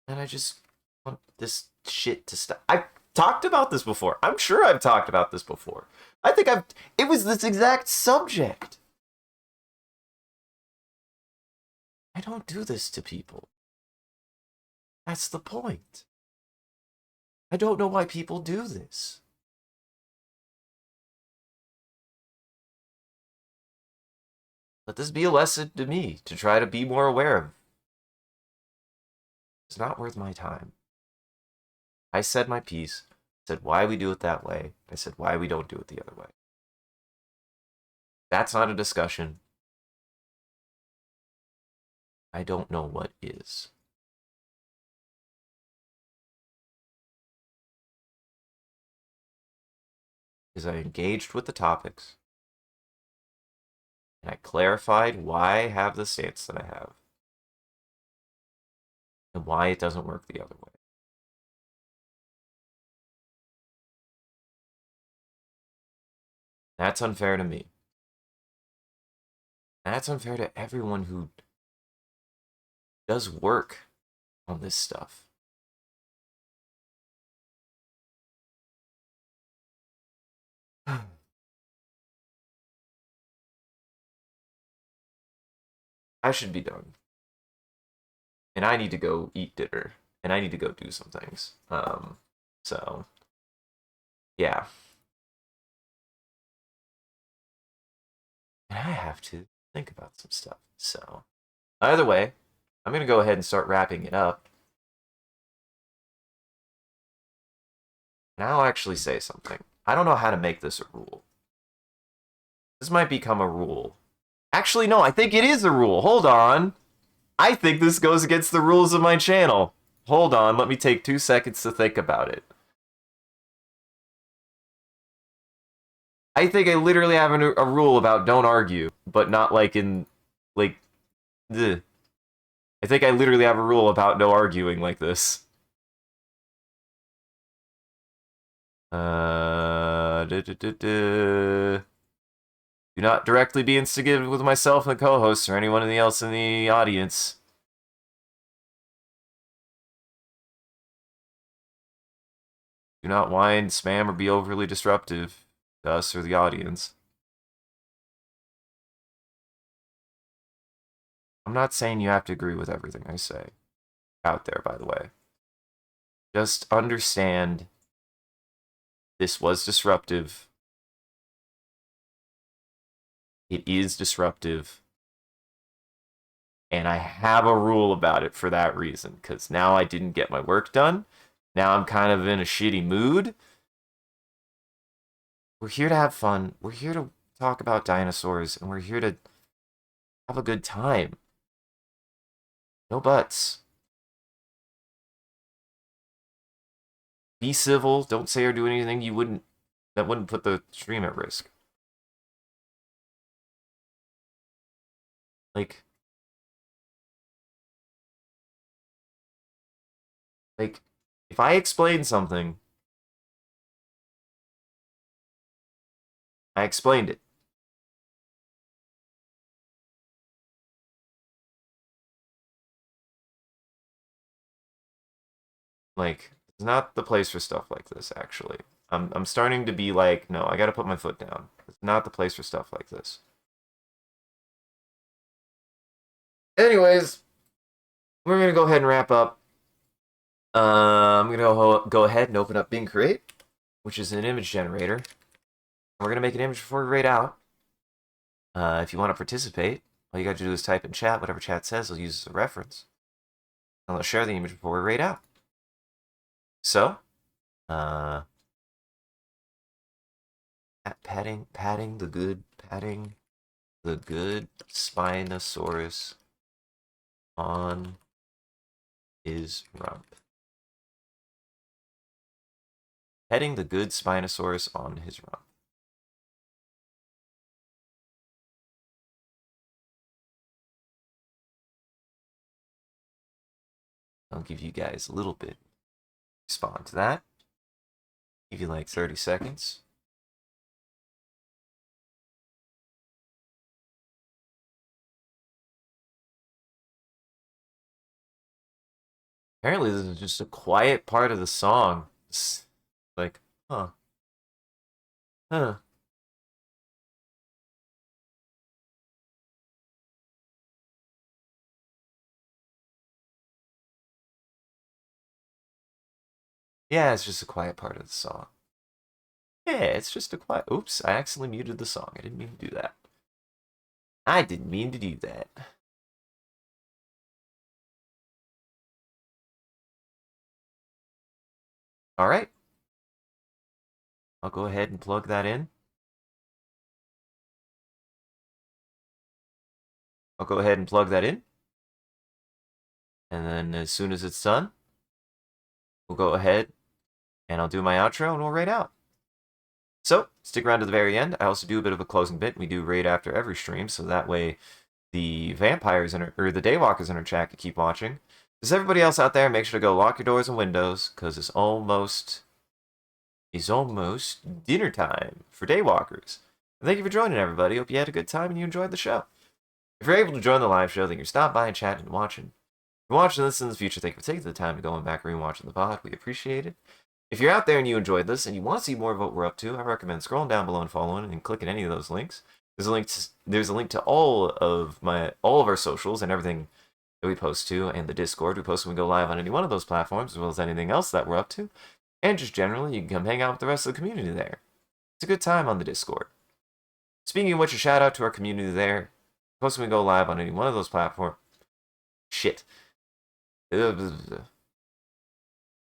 And I just want this shit to stop. I've talked about this before. I'm sure I've talked about this before. I think it was this exact subject. I don't do this to people. That's the point. I don't know why people do this. Let this be a lesson to me to try to be more aware of. It's not worth my time. I said my piece, said why we do it that way. I said why we don't do it the other way. That's not a discussion. I don't know what is. Because I engaged with the topics, and I clarified why I have the stance that I have, and why it doesn't work the other way. That's unfair to me. That's unfair to everyone who does work on this stuff. I should be done. And I need to go eat dinner. And I need to go do some things. So, yeah. And I have to think about some stuff. So, either way, I'm going to go ahead and start wrapping it up. And I'll actually say something. I don't know how to make this a rule. This might become a rule Actually, no, I think it is a rule. Hold on. I think this goes against the rules of my channel. Hold on, let me take 2 seconds to think about it. I think I literally have a rule about don't argue, but not like in, like, ugh. I think I literally have a rule about no arguing like this. Do not directly be instigated with myself and the co-hosts or anyone else in the audience. Do not whine, spam, or be overly disruptive to us or the audience. I'm not saying you have to agree with everything I say out there, by the way. Just understand this was disruptive. It is disruptive. And I have a rule about it for that reason, because now I didn't get my work done. Now I'm kind of in a shitty mood. We're here to have fun. We're here to talk about dinosaurs, and we're here to have a good time. No buts. Be civil. Don't say or do anything that wouldn't put the stream at risk. Like, if I explain something, I explained it. Like, it's not the place for stuff like this, actually. I'm starting to be like, no, I gotta put my foot down. It's not the place for stuff like this. Anyways, we're gonna go ahead and wrap up. I'm gonna go ahead and open up Bing Create, which is an image generator. And we're gonna make an image before we rate out. If you want to participate, all you gotta do is type in chat. Whatever chat says, I'll use as a reference. And I'll share the image before we rate out. So, patting the good Spinosaurus on his rump. Petting the good Spinosaurus on his rump. I'll give you guys a little bit. Respond to that. Give you like 30 seconds. Apparently, this is just a quiet part of the song. It's like, huh. Huh. Yeah, it's just a quiet part of the song. Yeah, it's just a quiet. Oops, I accidentally muted the song. I didn't mean to do that. I didn't mean to do that. All right. I'll go ahead and plug that in. I'll go ahead and plug that in. And then as soon as it's done, we'll go ahead and I'll do my outro and we'll raid out. So, stick around to the very end. I also do a bit of a closing bit. We do raid after every stream, so that way the vampires or the daywalkers in our chat can keep watching. Does everybody else out there, make sure to go lock your doors and windows, because it's almost dinner time for daywalkers. And thank you for joining, everybody. Hope you had a good time and you enjoyed the show. If you're able to join the live show, then you're stopping by and chatting and watching. If you're watching this in the future, thank you for taking the time to go back and rewatching the pod. We appreciate it. If you're out there and you enjoyed this and you want to see more of what we're up to, I recommend scrolling down below and following and clicking any of those links. There's a link to all of our socials and everything that we post to, and the Discord. We post when we go live on any one of those platforms, as well as anything else that we're up to. And just generally, you can come hang out with the rest of the community there. It's a good time on the Discord. Speaking of which, a shout out to our community there. Post when we go live on any one of those platforms. Shit.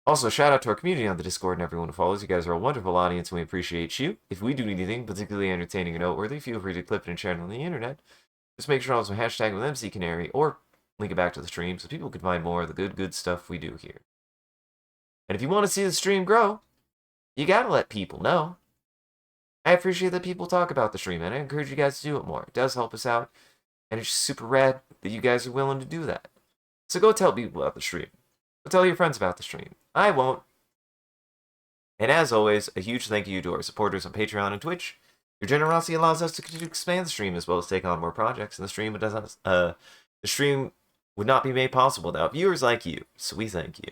Also, shout out to our community on the Discord and everyone who follows. You guys are a wonderful audience and we appreciate you. If we do anything particularly entertaining or noteworthy, feel free to clip it and share it on the internet. just make sure to also hashtag with MCCanary or link it back to the stream so people can find more of the good stuff we do here. And if you want to see the stream grow, you gotta let people know. I appreciate that people talk about the stream, and I encourage you guys to do it more. It does help us out, and it's just super rad that you guys are willing to do that. So go tell people about the stream. Go tell your friends about the stream. I won't. And as always, a huge thank you to our supporters on Patreon and Twitch. Your generosity allows us to continue to expand the stream as well as take on more projects, and the stream would not be made possible without viewers like you, so we thank you.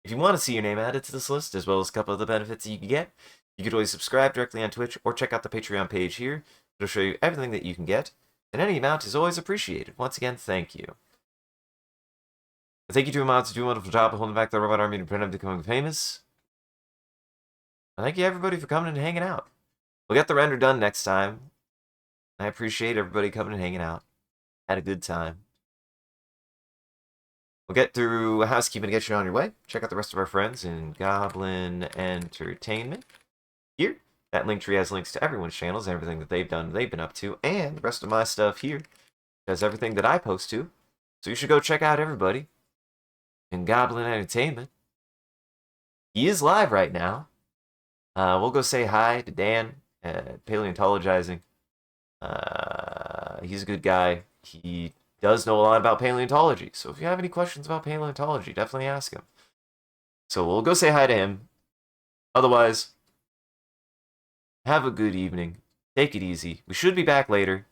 If you want to see your name added to this list, as well as a couple of the benefits you can get, you could always subscribe directly on Twitch or check out the Patreon page here. It'll show you everything that you can get, and any amount is always appreciated. Once again, thank you. And thank you to Amounts who do a wonderful job of holding back the robot army to prevent them becoming famous. And thank you everybody for coming and hanging out. We'll get the render done next time. I appreciate everybody coming and hanging out. Had a good time. We'll get through housekeeping to get you on your way. Check out the rest of our friends in Goblin Entertainment. Here, that link tree has links to everyone's channels and everything that they've done, they've been up to, and the rest of my stuff here has everything that I post to. So you should go check out everybody in Goblin Entertainment. He is live right now. We'll go say hi to Dan, paleontologizing. He's a good guy. He does know a lot about paleontology. So if you have any questions about paleontology, definitely ask him. So we'll go say hi to him. Otherwise, have a good evening. Take it easy. We should be back later.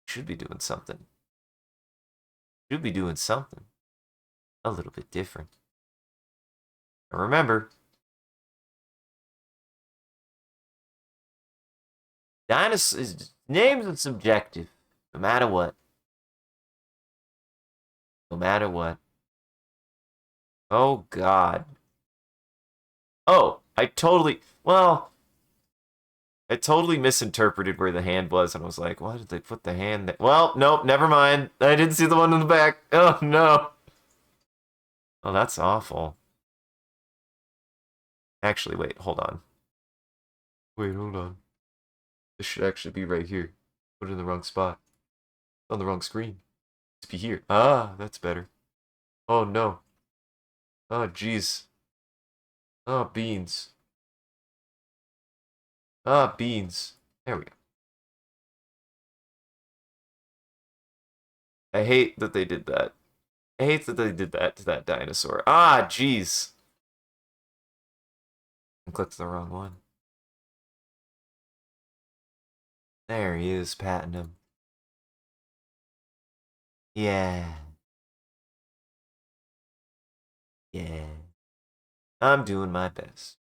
Should be doing something. Should be doing something a little bit different. And remember, dinosaurs, names are subjective, no matter what. No matter what. Oh, God. Oh, I totally misinterpreted where the hand was, and I was like, why did they put the hand there? Well, nope, never mind. I didn't see the one in the back. Oh, no. Oh, that's awful. Actually, wait, hold on. Wait, hold on. This should actually be right here. Put it in the wrong spot. On the wrong screen. It's be here. Ah, that's better. Oh, no. Oh, jeez. Oh, beans. Ah, beans. There we go. I hate that they did that. I hate that they did that to that dinosaur. Ah, jeez. I clicked the wrong one. There he is, patting him. Yeah. Yeah. I'm doing my best.